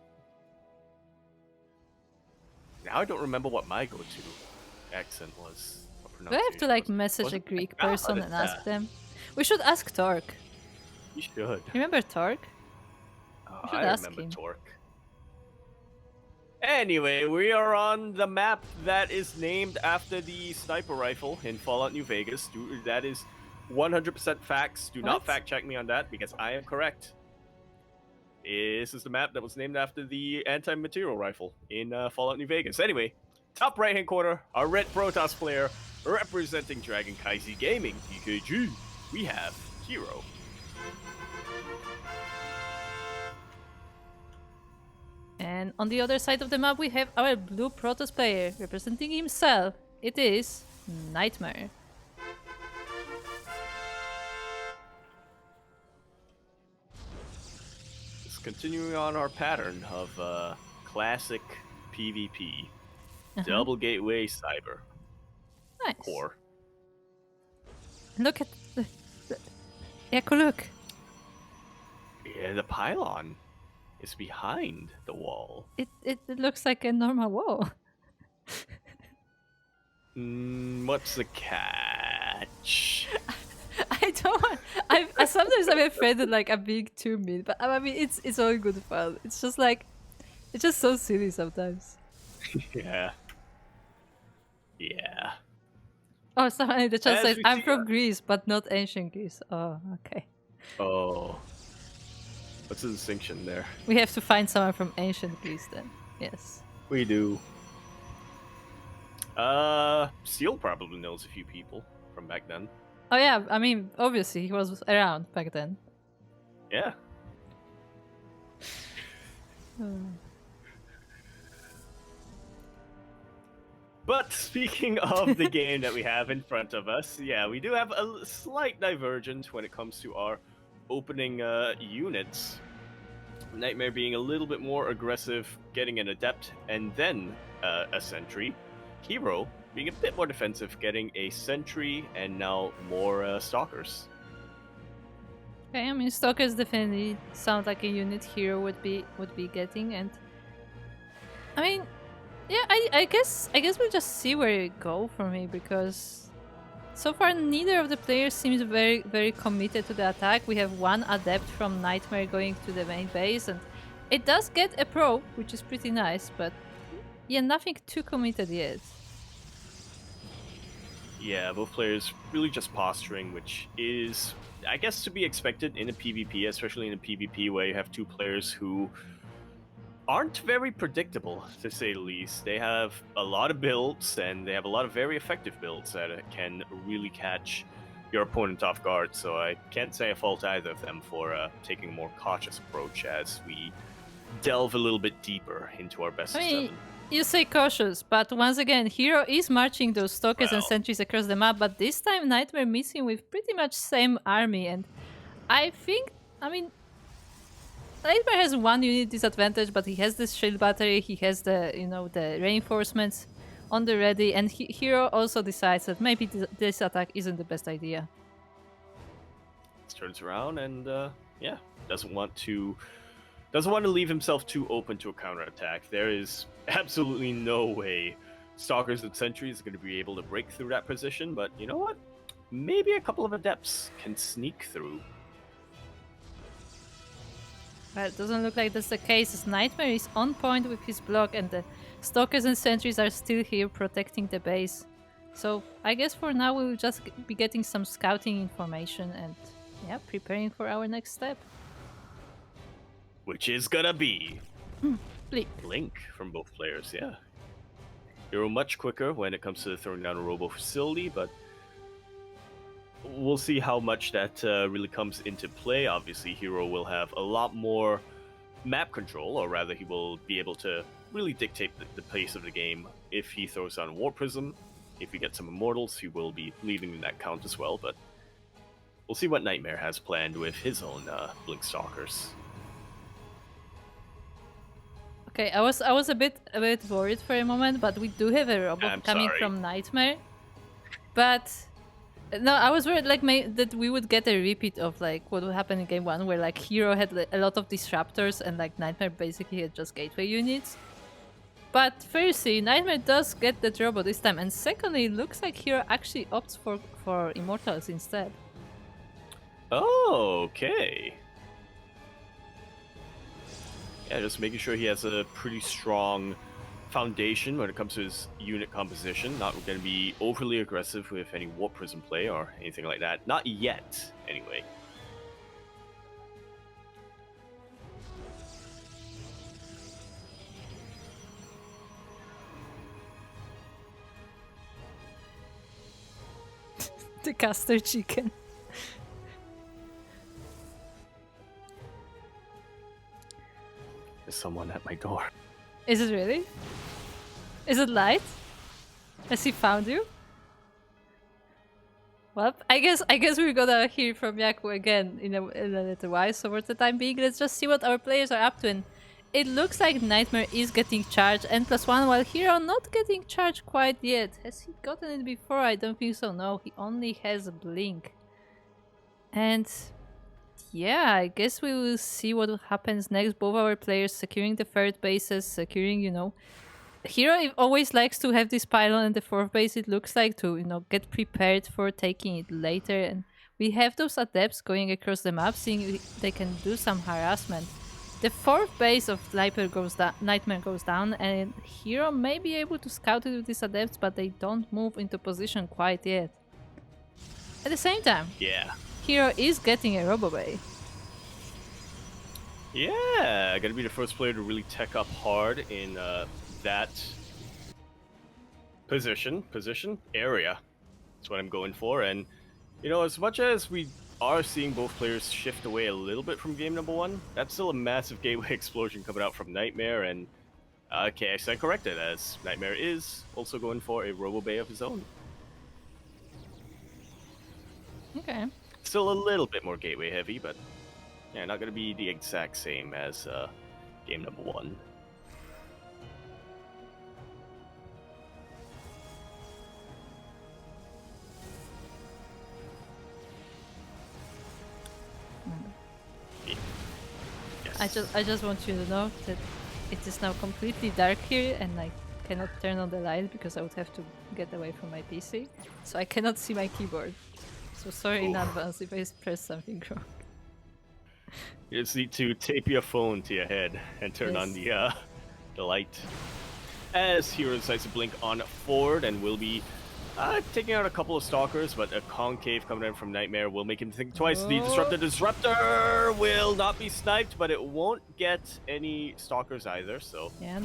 Now I don't remember what my go-to accent was. Do I have to like message a Greek person and ask them? We should ask Torque. You should. Remember Torque? Oh, I remember Torque. Anyway, we are on the map that is named after the sniper rifle in Fallout New Vegas. That is 100% facts. Do not fact check me on that because I am correct. This is the map that was named after the anti-material rifle in Fallout New Vegas. Anyway, top right-hand corner, our red Protoss player representing Dragon Kaisi Gaming, DKG. We have herO. And on the other side of the map, we have our blue Protoss player representing himself. It is NightMare. Just continuing on our pattern of classic PvP. Double Gateway Cyber. Nice. Core. Look at the Echo, look. Yeah, the pylon is behind the wall. It looks like a normal wall. What's the catch? I don't. I sometimes I'm afraid that like I'm being too mean, but I mean it's all good fun. It's just like it's just so silly sometimes. Yeah. Yeah. Oh, sorry. The chat says I'm from Greece, but not ancient Greece. Oh, okay. Oh. What's the distinction there? We have to find someone from ancient Greece then. Yes. We do. Steel probably knows a few people from back then. Oh yeah, I mean, obviously he was around back then. Yeah. But speaking of the game that we have in front of us, yeah, we do have a slight divergence when it comes to our opening units. NightMare being a little bit more aggressive, getting an Adept and then a Sentry. herO being a bit more defensive, getting a Sentry and now more Stalkers. Okay, I mean, Stalkers definitely sound like a unit herO would be getting, and I mean, yeah, I guess we'll just see where it go from here, because so far neither of the players seems very committed to the attack. We have one Adept from NightMare going to the main base, and it does get a Pro, which is pretty nice, but yeah, nothing too committed yet. Yeah, both players really just posturing, which is, I guess, to be expected in a PvP, especially in a PvP where you have two players who aren't very predictable, to say the least. They have a lot of builds, and they have a lot of very effective builds that can really catch your opponent off guard, so I can't say I fault either of them for taking a more cautious approach as we delve a little bit deeper into our best of 7. You say cautious, but once again, herO is marching those Stalkers and Sentries across the map, but this time NightMare missing with pretty much same army, and I think, I mean, NightMare has one unit disadvantage, but he has this shield battery, he has the, you know, the reinforcements on the ready, and herO also decides that maybe this attack isn't the best idea. Turns around and, yeah, doesn't want to leave himself too open to a counterattack. There is absolutely no way Stalkers and Sentries are going to be able to break through that position, but you know what? Maybe a couple of Adepts can sneak through. Well, it doesn't look like that's the case, as NightMare is on point with his block, and the Stalkers and Sentries are still here protecting the base. So I guess for now we'll just be getting some scouting information and, yeah, preparing for our next step. Which is gonna be Blink from both players, yeah. herO much quicker when it comes to throwing down a robo facility, but we'll see how much that really comes into play. Obviously, herO will have a lot more map control, or rather, he will be able to really dictate the pace of the game if he throws on Warp Prism. If we get some Immortals, he will be leaving that count as well, but we'll see what NightMare has planned with his own Blink Stalkers. Okay, I was a bit worried for a moment, but we do have a robot I'm coming sorry. from NightMare. But no, I was worried like that we would get a repeat of like what would happen in game one, where like herO had like, a lot of disruptors and like NightMare basically had just gateway units. But firstly, NightMare does get the robot this time, and secondly, it looks like herO actually opts for Immortals instead. Oh, okay. Yeah, just making sure he has a pretty strong foundation when it comes to his unit composition. Not going to be overly aggressive with any Warp Prism play or anything like that. Not yet, anyway. The caster chicken. There's someone at my door. Is it really? Is it light? Has he found you? Well, I guess we're gonna hear from Yaku again in a little while. So for the time being, let's just see what our players are up to. And it looks like NightMare is getting charged N+1, while herO not getting charged quite yet. Has he gotten it before? I don't think so. No, he only has a blink. And yeah, I guess we will see what happens next. Both our players securing the third bases, securing, herO always likes to have this pylon and the fourth base, it looks like, to, get prepared for taking it later. And we have those adepts going across the map, seeing if they can do some harassment. The fourth base of NightMare goes down, and herO may be able to scout it with these adepts, but they don't move into position quite yet. At the same time, Yeah. herO is getting a RoboBay. Yeah, gonna be the first player to really tech up hard in that position area. That's what I'm going for. And as much as we are seeing both players shift away a little bit from game number one, that's still a massive gateway explosion coming out from NightMare. And okay, I stand corrected, as NightMare is also going for a RoboBay of his own. Okay. Still a little bit more gateway heavy, but yeah, not gonna be the exact same as game number one. Yes. I just want you to know that it is now completely dark here, and I cannot turn on the light because I would have to get away from my PC, so I cannot see my keyboard. So sorry in advance if I press something wrong. You just need to tape your phone to your head and turn on the light. As herO decides to blink on forward and will be taking out a couple of stalkers, but a concave coming in from NightMare will make him think twice. Oh. The disruptor will not be sniped, but it won't get any stalkers either. So yeah,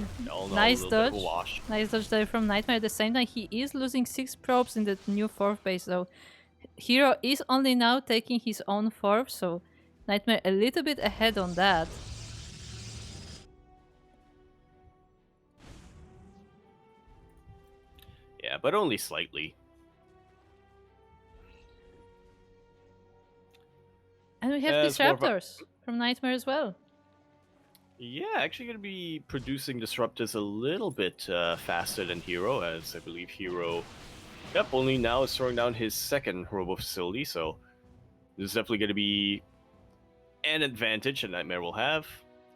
nice dodge. Wash. Nice dodge there from NightMare. At the same time, he is losing 6 probes in the new fourth base, so herO is only now taking his own fourth, so NightMare a little bit ahead on that. Yeah, but only slightly. And we have disruptors from NightMare as well. Yeah, actually going to be producing disruptors a little bit faster than herO, as I believe herO, only now is throwing down his second robo facility, so this is definitely going to be an advantage that NightMare will have.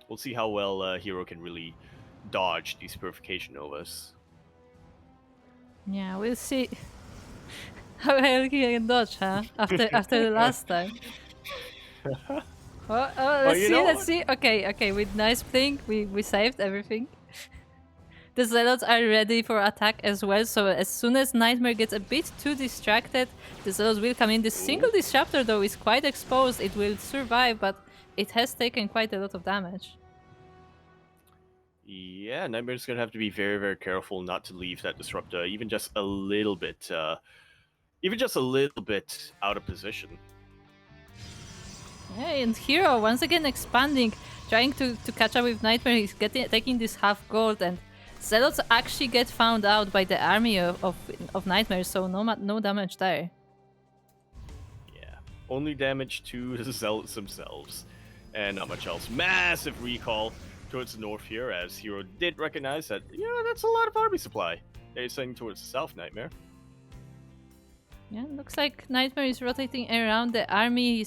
We'll see how well herO can really dodge these Purification Novas. Yeah, we'll see how well he can dodge, huh? After the last time. Let's see. Okay, with nice blink, we saved everything. The Zealots are ready for attack as well, so as soon as NightMare gets a bit too distracted, the Zealots will come in. The single disruptor, though, is quite exposed. It will survive, but it has taken quite a lot of damage. Yeah, NightMare's going to have to be very, very careful not to leave that disruptor even just a little bit even just a little bit out of position. Yeah, and herO once again expanding, trying to catch up with NightMare. He's taking this half gold, and Zealots actually get found out by the army of NightMare, so no damage there. Yeah, only damage to the Zealots themselves, and not much else. Massive recall towards the north here, as herO did recognize that, that's a lot of army supply. They're sending towards the south, NightMare. Yeah, looks like NightMare is rotating around the army.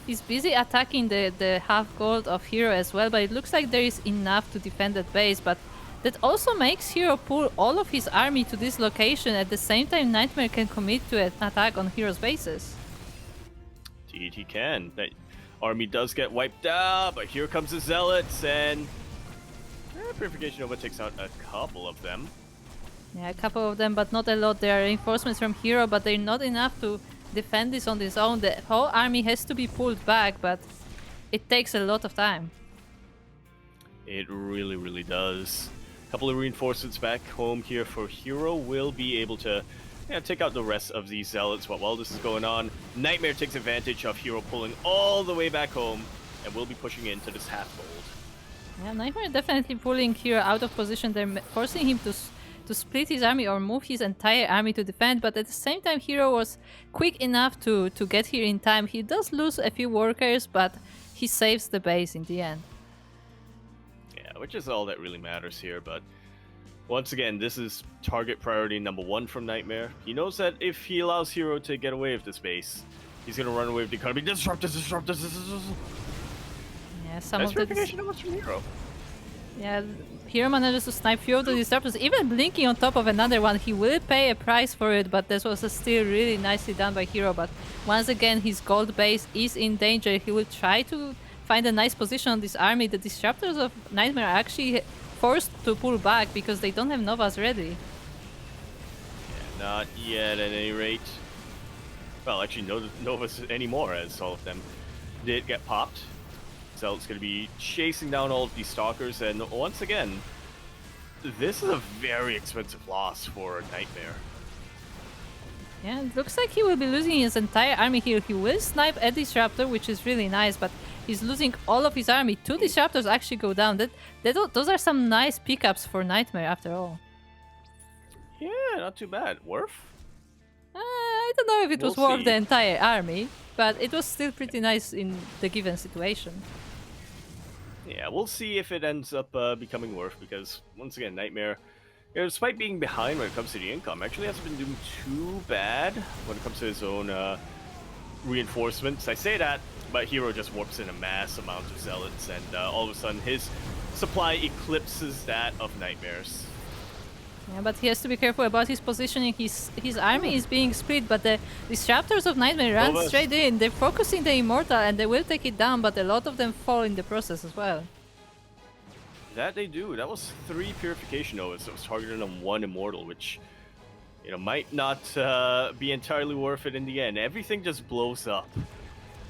He's busy attacking the half gold of herO as well, but it looks like there is enough to defend that base. But that also makes herO pull all of his army to this location. At the same time, NightMare can commit to an attack on herO's bases. Indeed, he can. That army does get wiped out, but here comes the Zealots, and Purification Nova takes out a couple of them. Yeah, a couple of them, but not a lot. There are reinforcements from herO, but they're not enough to defend this on its own. The whole army has to be pulled back, but it takes a lot of time. It really, really does. A couple of reinforcements back home here for herO will be able to take out the rest of these Zealots. But while this is going on, NightMare takes advantage of herO pulling all the way back home and will be pushing into this half gold. Yeah, NightMare definitely pulling herO out of position. They're forcing him to split his army or move his entire army to defend, but at the same time herO was quick enough to get here in time. He does lose a few workers, but he saves the base in the end. Yeah, which is all that really matters here, but once again, this is target priority number 1 from NightMare. He knows that if he allows herO to get away with this base, he's gonna run away with the economy. Disrupt this. Yeah, some nice of the from herO. Yeah, herO manages to snipe few of the disruptors, even blinking on top of another one. He will pay a price for it, but this was still really nicely done by herO. But once again, his gold base is in danger. He will try to find a nice position on this army. The disruptors of NightMare are actually forced to pull back because they don't have Novas ready. Yeah, not yet at any rate. Well, actually, no Novas anymore, as all of them did get popped. Zealot's going to be chasing down all of these stalkers, and once again, this is a very expensive loss for NightMare. Yeah, it looks like he will be losing his entire army here. He will snipe a disruptor, which is really nice, but he's losing all of his army. 2 disruptors actually go down. Those are some nice pickups for NightMare after all. Yeah, not too bad. Worth? I don't know if it was We'll worth see. the entire army, but it was still pretty nice in the given situation. Yeah, we'll see if it ends up becoming worth, because once again, NightMare, despite being behind when it comes to the income, actually hasn't been doing too bad when it comes to his own reinforcements. I say that, but herO just warps in a mass amount of Zealots, and all of a sudden his supply eclipses that of NightMare's. Yeah, but he has to be careful about his positioning. His army is being split, but the disruptors of NightMare run Novas. straight in. They're focusing the Immortal, and they will take it down, but a lot of them fall in the process as well. That they do. That was 3 Purification Novas that was targeted on 1 Immortal, which might not be entirely worth it in the end. Everything just blows up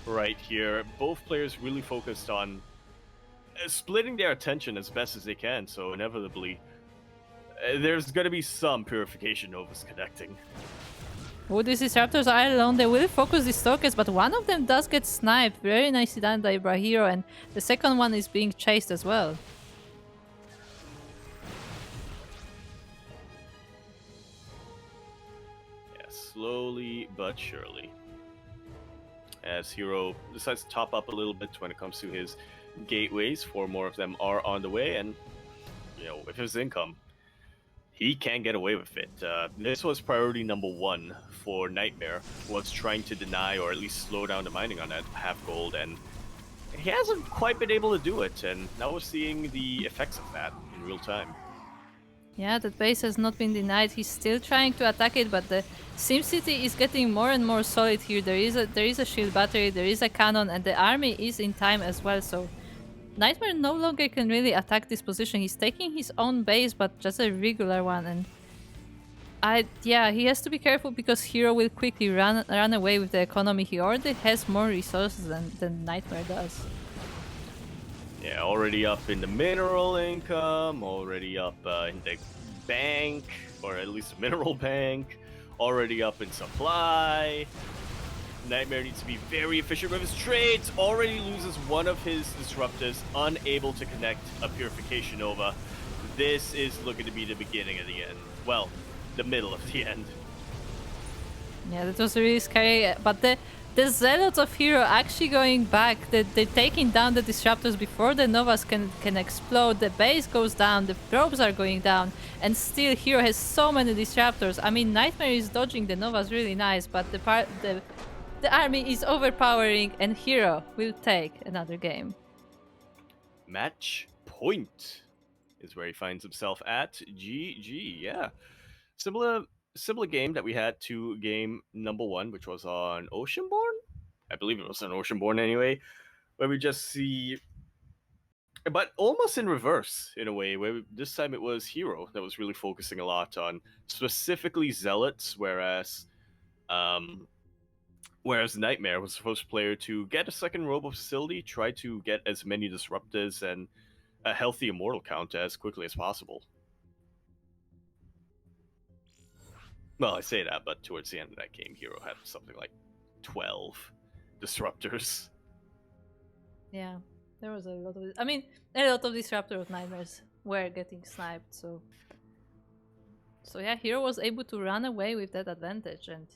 right here. Both players really focused on splitting their attention as best as they can, so inevitably there's going to be some Purification Novas connecting. Oh, these disruptors are alone. They will focus the stalkers, but one of them does get sniped. Very nicely done by herO, and the second one is being chased as well. Yeah, slowly but surely. As herO decides to top up a little bit when it comes to his gateways. 4 more of them are on the way, and with his income, he can get away with it. This was priority number 1 for NightMare, was trying to deny or at least slow down the mining on that half gold, and he hasn't quite been able to do it, and now we're seeing the effects of that in real time. Yeah, that base has not been denied. He's still trying to attack it, but the SimCity is getting more and more solid here. There is a shield battery, there is a cannon, and the army is in time as well, so NightMare no longer can really attack this position. He's taking his own base, but just a regular one, and he has to be careful because herO will quickly run away with the economy. He already has more resources than NightMare does. Yeah, already up in the mineral income, already up in the bank, or at least the mineral bank, already up in supply. NightMare needs to be very efficient with his trades. Already loses one of his disruptors, unable to connect a Purification Nova. This is looking to be the beginning of the end. Well, the middle of the end. Yeah, that was really scary. But the Zealots of herO actually going back. They're taking down the disruptors before the Novas can explode. The base goes down, the probes are going down, and still herO has so many disruptors. I mean, NightMare is dodging the Novas really nice, but the army is overpowering, and herO will take another game. Match point is where he finds himself at. GG, yeah. Similar game that we had to game number 1, which was on Oceanborn? I believe it was on Oceanborn anyway, where we just see, but almost in reverse in a way, where this time it was herO that was really focusing a lot on specifically Zealots, whereas NightMare was the first player to get a second robo facility, try to get as many disruptors and a healthy immortal count as quickly as possible. Well, I say that, but towards the end of that game, herO had something like 12 disruptors. Yeah, there was a lot of. I mean, a lot of disruptor of NightMares were getting sniped, so yeah, herO was able to run away with that advantage, and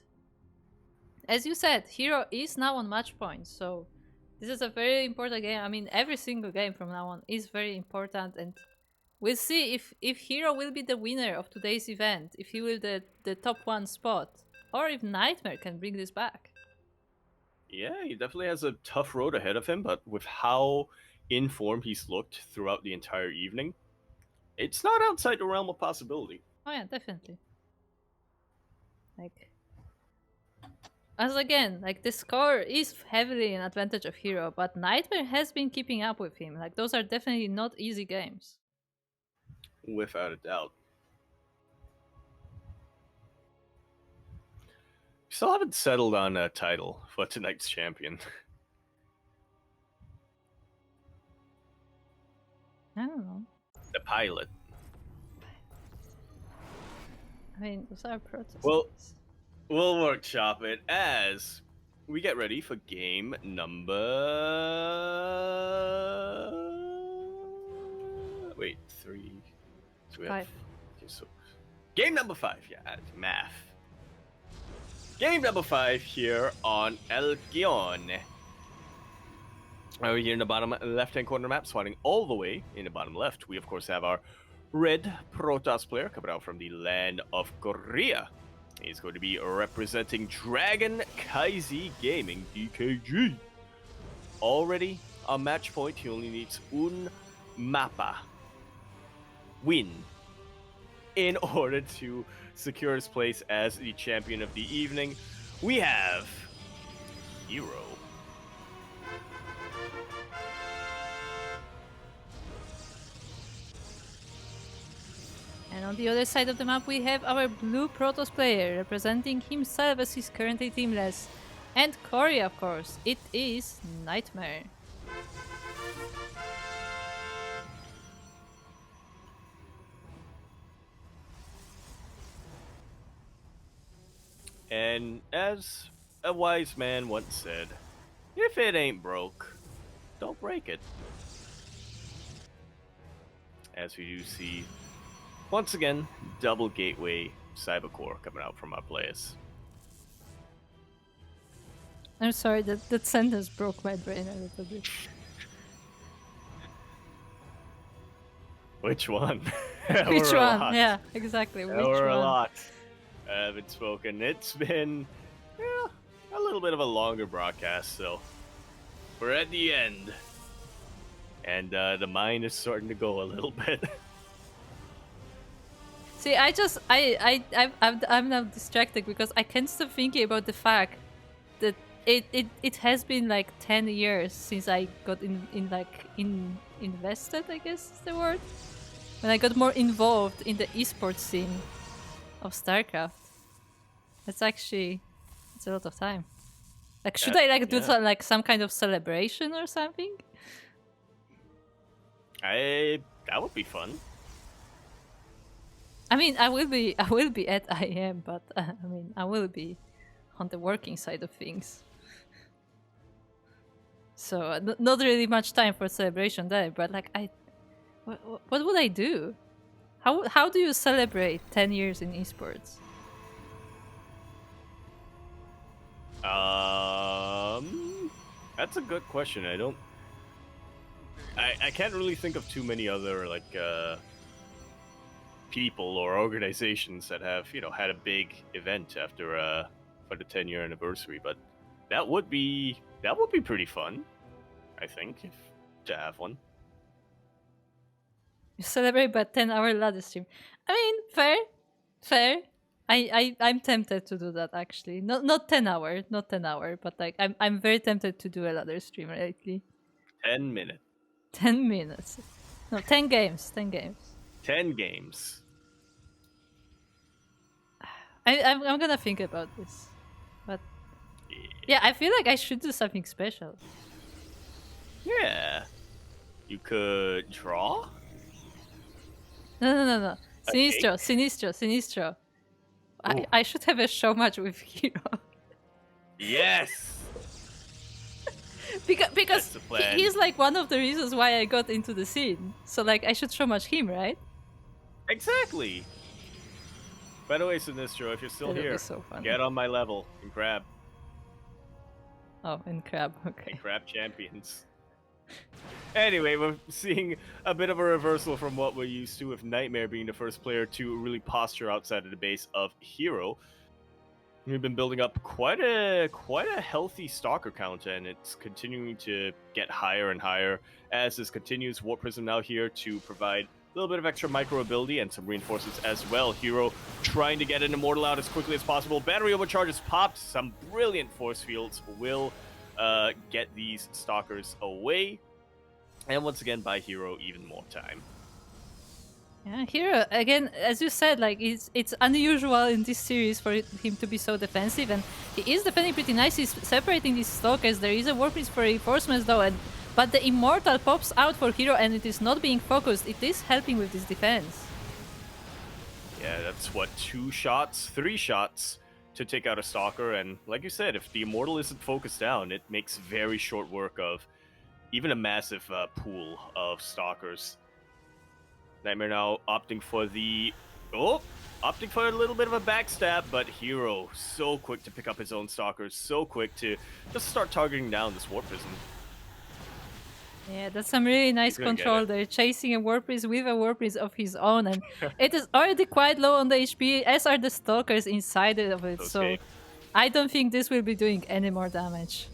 as you said, herO is now on match point, so this is a very important game. I mean, every single game from now on is very important, and we'll see if herO will be the winner of today's event, if he will the top 1 spot, or if NightMare can bring this back. Yeah, he definitely has a tough road ahead of him, but with how in form he's looked throughout the entire evening, it's not outside the realm of possibility. Oh yeah, definitely. Like, as again, like the score is heavily in advantage of herO, but NightMare has been keeping up with him. Like, those are definitely not easy games. Without a doubt. Still haven't settled on a title for tonight's champion. I don't know. The pilot. I mean, those are protests. Well, we'll workshop it as we get ready for game number. Wait, 3. So we have 5. Okay, so game number 5. Yeah, math. Game number 5 here on El Guion. Over here in the bottom left-hand corner map, spawning all the way in the bottom left, we of course have our red Protoss player coming out from the land of Korea. He's going to be representing Dragon Kaizi Gaming, DKG. Already on match point, he only needs un mapa win in order to secure his place as the champion of the evening. We have herO. And on the other side of the map, we have our blue Protoss player representing himself as he's currently teamless. And Corey, of course. It is NightMare. And as a wise man once said, if it ain't broke, don't break it. As we do see, once again, double gateway cybercore coming out from our players. I'm sorry, that sentence broke my brain a little bit. Which one? Which one? Yeah, exactly. Which one? one? A lot haven't spoken. It's been a little bit of a longer broadcast, so we're at the end. And the mind is starting to go a little bit. See, I'm now distracted because I can't stop thinking about the fact that it has been like 10 years since I got invested, I guess is the word, when I got more involved in the esports scene of StarCraft. It's a lot of time. Like, should I do some kind of celebration or something? That would be fun. I mean, I will be at IM, but I mean, I will be on the working side of things. So not really much time for celebration there. But like, what would I do? How do you celebrate 10 years in esports? That's a good question. I can't really think of too many other like people or organizations that have had a big event after for the 10-year anniversary, but that would be pretty fun. I think if to have one. You celebrate by 10-hour ladder stream. I mean, fair. I'm tempted to do that actually. Not 10 hour, not 10 hour, but like I'm very tempted to do a ladder stream lately. 10 minutes, 10 minutes. No, 10 games. 10 games. 10 games. I'm gonna think about this. But yeah, I feel like I should do something special. Yeah, you could draw No. a Sinistro, cake. Sinistro. Ooh, I should have a show match with Hero. yes, because that's the plan. he's like one of the reasons why I got into the scene. So like I should show match him, right? Exactly. By the way, Sinistro, if you're still That would be here, so funny. get on my level and grab Oh, and crab. Okay. champions. Anyway, we're seeing a bit of a reversal from what we're used to, with NightMare being the first player to really posture outside of the base of herO. We've been building up quite a healthy stalker count, and it's continuing to get higher and higher as this continues. Warp Prism now here to provide a little bit of extra micro ability and some reinforcements as well. herO trying to get an immortal out as quickly as possible. Battery overcharge is popped. Some brilliant force fields will get these stalkers away, and once again buy herO even more time. Yeah, Hero again, as you said, like it's unusual in this series for him to be so defensive, and he is defending pretty nice. He's separating these stalkers. There is a warpies for reinforcements though, and but the immortal pops out for herO, and it is not being focused. It is helping with this defense. Yeah, that's what, 2 shots, 3 shots to take out a stalker, and like you said, if the immortal isn't focused down, it makes very short work of even a massive pool of stalkers. NightMare now opting for a little bit of a backstab, but herO so quick to pick up his own stalkers, so quick to just start targeting down this Warp Prism. Yeah, that's some really nice He's gonna get control it. there. Chasing a warpriest with a warpriest of his own, and it is already quite low on the HP, as are the stalkers inside of it. So Okay. I don't think this will be doing any more damage.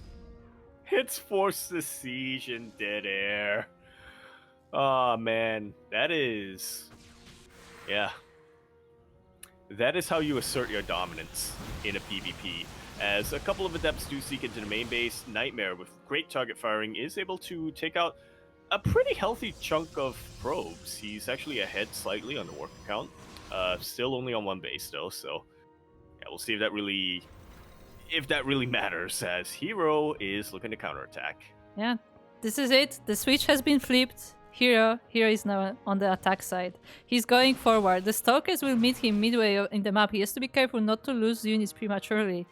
It's forced the siege in dead air. Oh man, that is how you assert your dominance in a PvP. As a couple of adepts do seek into the main base, NightMare, with great target firing, is able to take out a pretty healthy chunk of probes. He's actually ahead slightly on the work count. Still only on one base though, so yeah, we'll see if that really matters, as herO is looking to counterattack. Yeah, this is it. The switch has been flipped. herO is now on the attack side. He's going forward. The stalkers will meet him midway in the map. He has to be careful not to lose units prematurely.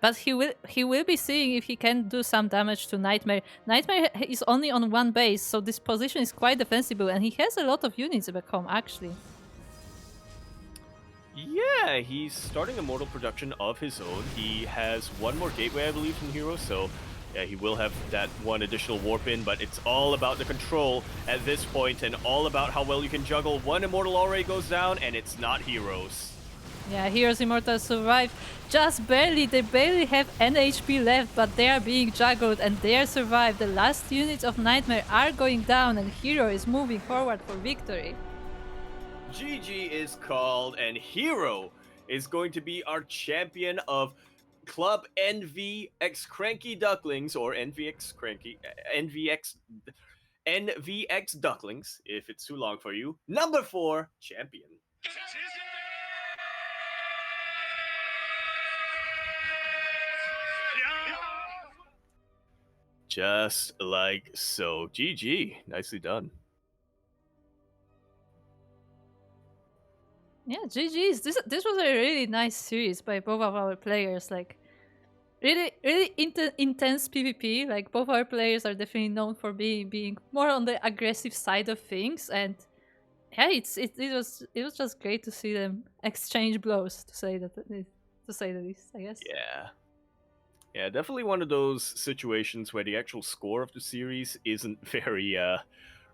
But he will be seeing if he can do some damage to NightMare. NightMare is only on one base, so this position is quite defensible, and he has a lot of units back home, actually. Yeah, he's starting immortal production of his own. He has one more gateway, I believe, from herO, so yeah, he will have that one additional warp in, but it's all about the control at this point, and all about how well you can juggle. One immortal already goes down, and it's not herO's. Yeah, hero's immortals survive just barely. They barely have any HP left, but they are being juggled and they are survived. The last units of NightMare are going down, and herO is moving forward for victory. GG is called, and herO is going to be our champion of Club NVX Cranky Ducklings, or NVX Cranky, NVX Ducklings, if it's too long for you. Number 4 champion. Just like so. GG. Nicely done. Yeah, GG's. This was a really nice series by both of our players. Like really intense PvP. Like both our players are definitely known for being more on the aggressive side of things, and yeah, it was just great to see them exchange blows. To say the least, I guess. Yeah. Yeah, definitely one of those situations where the actual score of the series isn't very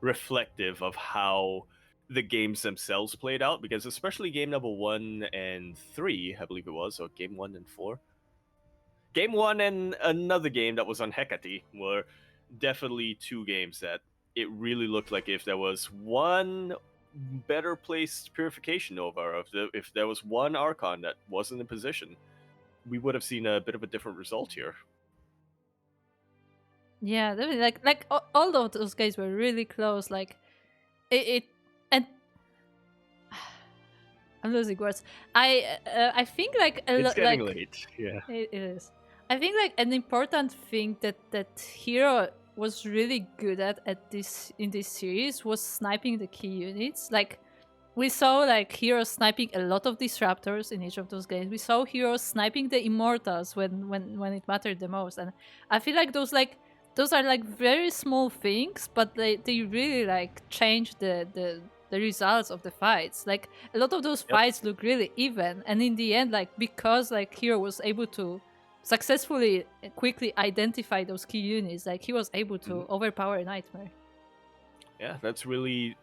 reflective of how the games themselves played out, because especially game number 1 and 3, I believe it was, or game 1 and 4. Game 1 and another game that was on Hecate were definitely two games that it really looked like if there was one better placed Purification Nova, or if there was one Archon that wasn't in position, we would have seen a bit of a different result here. Yeah, definitely. Like all of those guys were really close. Like it and I'm losing words. I think like It's getting like late. Yeah. it is. I think like an important thing that herO was really good at this in this series was sniping the key units. Like we saw like herO sniping a lot of disruptors in each of those games. We saw herO sniping the immortals when it mattered the most. And I feel like those are like very small things, but they really like change the results of the fights. Like a lot of those Yep. fights look really even, and in the end, like because like herO was able to successfully quickly identify those key units, like he was able to overpower NightMare. Yeah, that's really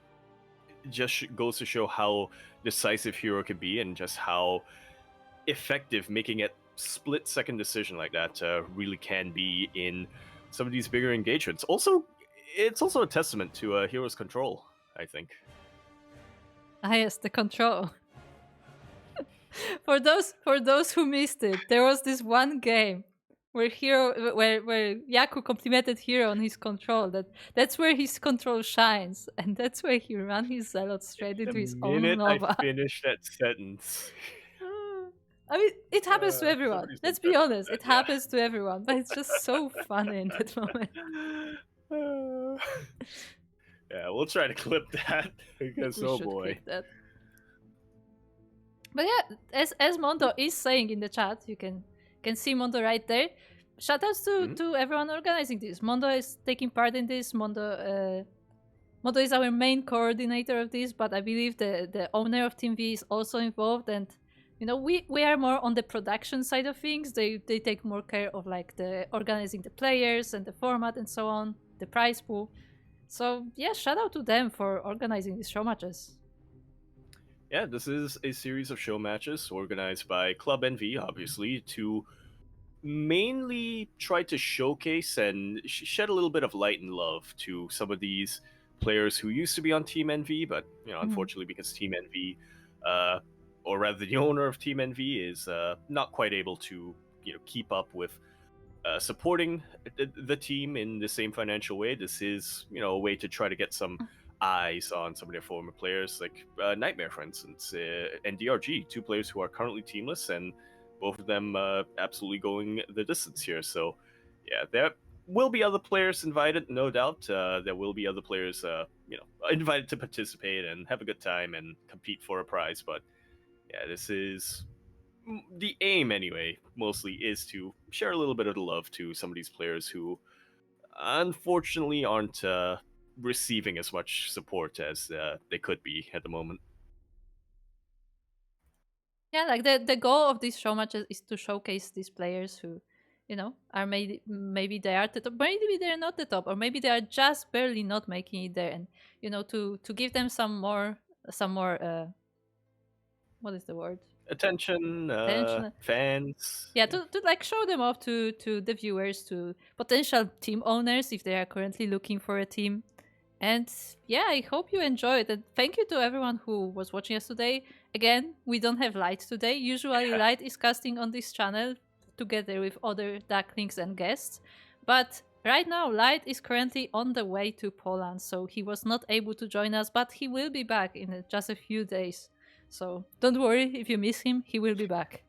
just goes to show how decisive herO can be, and just how effective making a split-second decision like that really can be in some of these bigger engagements. Also, it's also a testament to herO's control, I think. Ah, yes, the control. For those who missed it, there was this one game where where Yaku complimented herO on his control. That's where his control shines, and that's where he ran his zealot straight The into his own minute I Nova. finish that sentence, I mean, it happens to for some everyone. reason Let's be starts honest, that. it happens to everyone, but it's just so funny in that moment. Yeah. Yeah, we'll try to clip that because We oh should boy. clip that. But yeah, as Mondo is saying in the chat, you can see Mondo right there. Shoutouts to everyone organizing this. Mondo is taking part in this. Mondo is our main coordinator of this, but I believe the owner of Team V is also involved. And you know, we are more on the production side of things. They take more care of like the organizing the players and the format and so on, the prize pool. So yeah, shout out to them for organizing these show matches. Yeah, this is a series of show matches organized by Club NV, obviously, to mainly try to showcase and shed a little bit of light and love to some of these players who used to be on Team NV, but unfortunately, because Team NV, or rather the owner of Team NV, is not quite able to keep up with supporting the team in the same financial way. This is a way to try to get some eyes on some of their former players, like NightMare, for instance, and DRG, two players who are currently teamless, and both of them absolutely going the distance here. So, yeah, there will be other players invited, no doubt. There will be other players, invited to participate and have a good time and compete for a prize. But yeah, this is the aim, anyway. Mostly is to share a little bit of the love to some of these players who, unfortunately, aren't receiving as much support as they could be at the moment. Yeah, like the goal of these show matches is to showcase these players who, you know, are maybe they are the top, maybe they're not the top, or maybe they are just barely not making it there, and you know, to give them some more what is the word, Attention, attention. fans. Yeah, to like show them off to the viewers, to potential team owners if they are currently looking for a team. And yeah, I hope you enjoyed. And thank you to everyone who was watching us today. Again, we don't have Light today. Usually, Light is casting on this channel together with other Ducklings and guests. But right now, Light is currently on the way to Poland, so he was not able to join us, but he will be back in just a few days. So don't worry if you miss him, he will be back.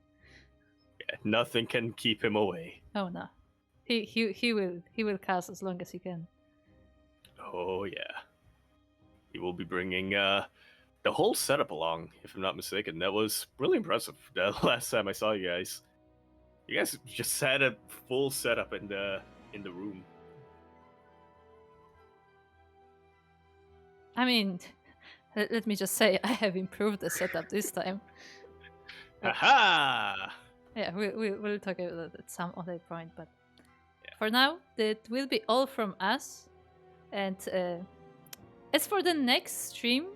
Yeah, nothing can keep him away. Oh no. He will cast as long as he can. Oh yeah, he will be bringing the whole setup along, if I'm not mistaken. That was really impressive. The last time I saw you guys just had a full setup in the room. I mean, let me just say, I have improved the setup this time. Haha! Yeah, we'll talk about it at some other point, but for now, that will be all from us. And as for the next stream,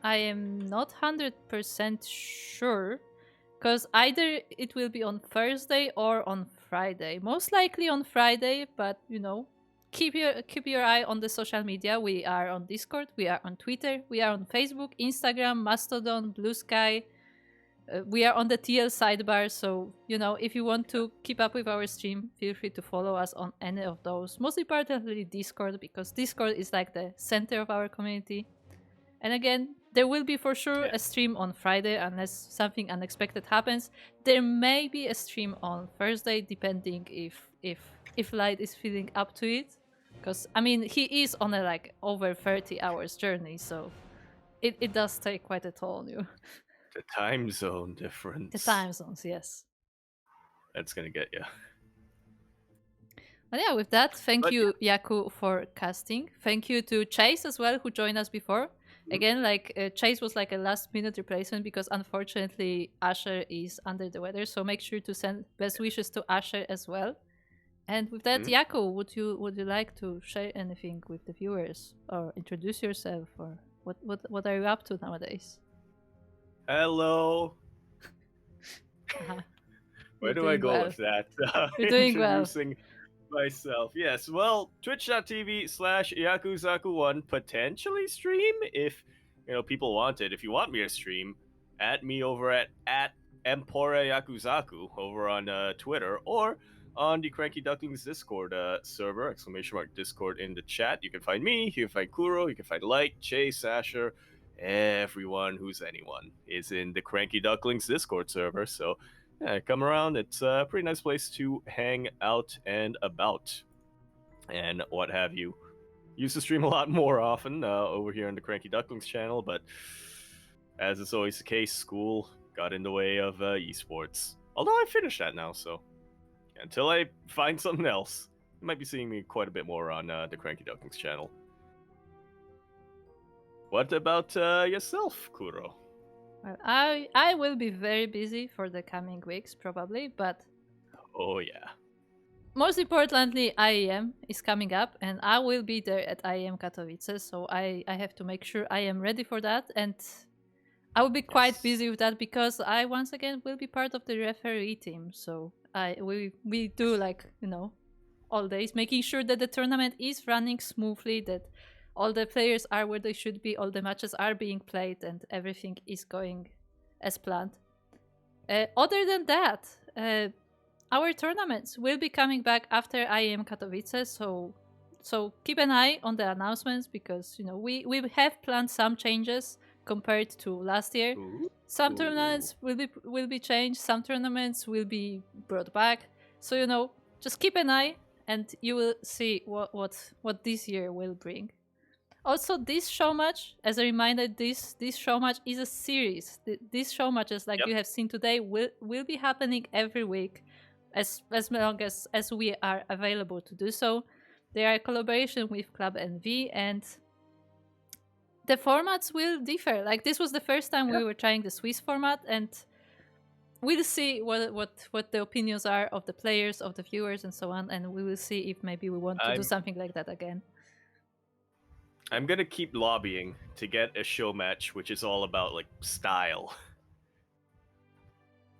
I am not 100% sure, because either it will be on Thursday or on Friday. Most likely on Friday, but keep your eye on the social media. We are on Discord, we are on Twitter, we are on Facebook, Instagram, Mastodon, Blue Sky. We are on the TL sidebar, so if you want to keep up with our stream, feel free to follow us on any of those. Most importantly, Discord, because Discord is like the center of our community. And again, there will be for sure a stream on Friday unless something unexpected happens. There may be a stream on Thursday, depending if Light is feeling up to it. Because I mean, he is on a over 30 hours journey, so it does take quite a toll on you. The time zone difference. The time zones, yes. That's gonna get you. But yeah, with that, thank you, Yaku, for casting. Thank you to Chase as well, who joined us before. Again, Chase was like a last-minute replacement because unfortunately Asher is under the weather. So make sure to send best wishes to Asher as well. And with that, Yaku, would you like to share anything with the viewers or introduce yourself, or what are you up to nowadays? Hello. Where do I go with that? You're doing Introducing myself. Yes, well, twitch.tv/yakuzaku1 potentially stream if people want it. If you want me to stream, at me over at @empora_yakuzaku over on Twitter, or on the Cranky Ducklings Discord server, !Discord in the chat. You can find me, you can find Kuro, you can find Light, Chase, Asher. Everyone who's anyone is in the Cranky Ducklings Discord server, so come around. It's a pretty nice place to hang out and about and what have you. Used to stream a lot more often over here on the Cranky Ducklings channel, but as is always the case, school got in the way of esports. Although I finished that now, so until I find something else, you might be seeing me quite a bit more on the Cranky Ducklings channel. What about yourself, Kuro? Well, I will be very busy for the coming weeks, probably, but oh yeah. Most importantly, IEM is coming up, and I will be there at IEM Katowice, so I have to make sure I am ready for that, and I will be quite busy with that because I once again will be part of the referee team. So we do all days, making sure that the tournament is running smoothly, that all the players are where they should be, all the matches are being played, and everything is going as planned. Other than that, our tournaments will be coming back after IEM Katowice, so keep an eye on the announcements because we have planned some changes compared to last year. Some tournaments will be changed, some tournaments will be brought back. So just keep an eye, and you will see what this year will bring. Also, this show match, as a reminder, this show match is a series. These show matches, you have seen today, will be happening every week, as long as we are available to do so. They are a collaboration with Club NV, and the formats will differ. This was the first time we were trying the Swiss format, and we'll see what the opinions are of the players, of the viewers, and so on, and we will see if maybe we want to do something like that again. I'm gonna keep lobbying to get a show match which is all about style.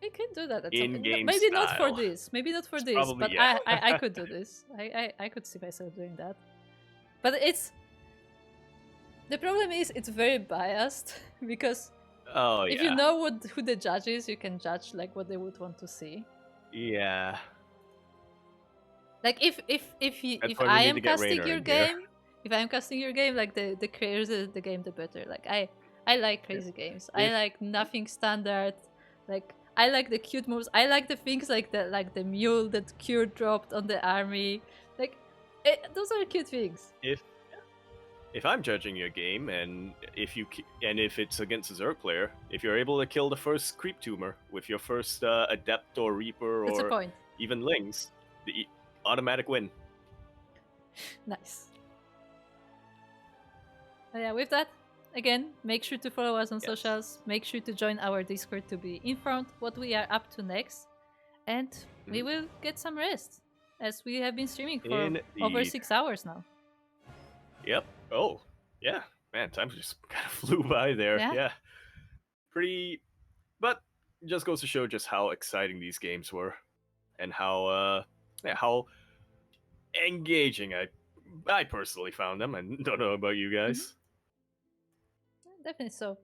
We could do that at some point. Maybe style. Not for this. Maybe not for this. Probably, but yeah. I could do this. I could see myself doing that. But the problem is it's very biased because if you know who the judge is, you can judge what they would want to see. Yeah. If I am casting your game, if I am casting your game, the creators of the game, the better. I like crazy games. I like nothing standard. I like the cute moves. I like the things like the mule that Kuro dropped on the army. Those are cute things. if I'm judging your game, and if it's against a Zerg player, if you're able to kill the first creep tumor with your first Adept or Reaper That's a or point. even Lings, the automatic win. Nice. Yeah, with that, again, make sure to follow us on Yes. socials. Make sure to join our Discord to be informed what we are up to next. And we will get some rest, as we have been streaming for over Indeed. 6 hours now. Yep. Oh, yeah. Man, time just kind of flew by there. Yeah. Yeah. Pretty, but just goes to show just how exciting these games were, and how engaging I personally found them. I don't know about you guys. Definitely so.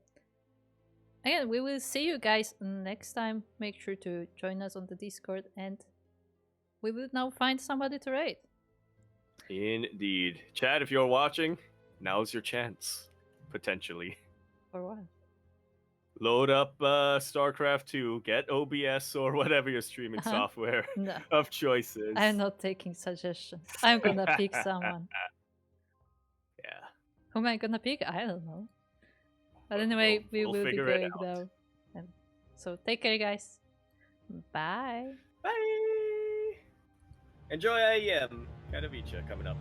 Again, we will see you guys next time. Make sure to join us on the Discord, and we will now find somebody to raid. Indeed. Chad, if you're watching, now's your chance. Potentially. For what? Load up StarCraft 2, get OBS or whatever your streaming software No. of choice is. I'm not taking suggestions. I'm gonna pick someone. Yeah. Who am I gonna pick? I don't know. But anyway, we we'll will be figure it going out. now. And so take care, guys. Bye. Bye. Enjoy IEM. Katowice coming up.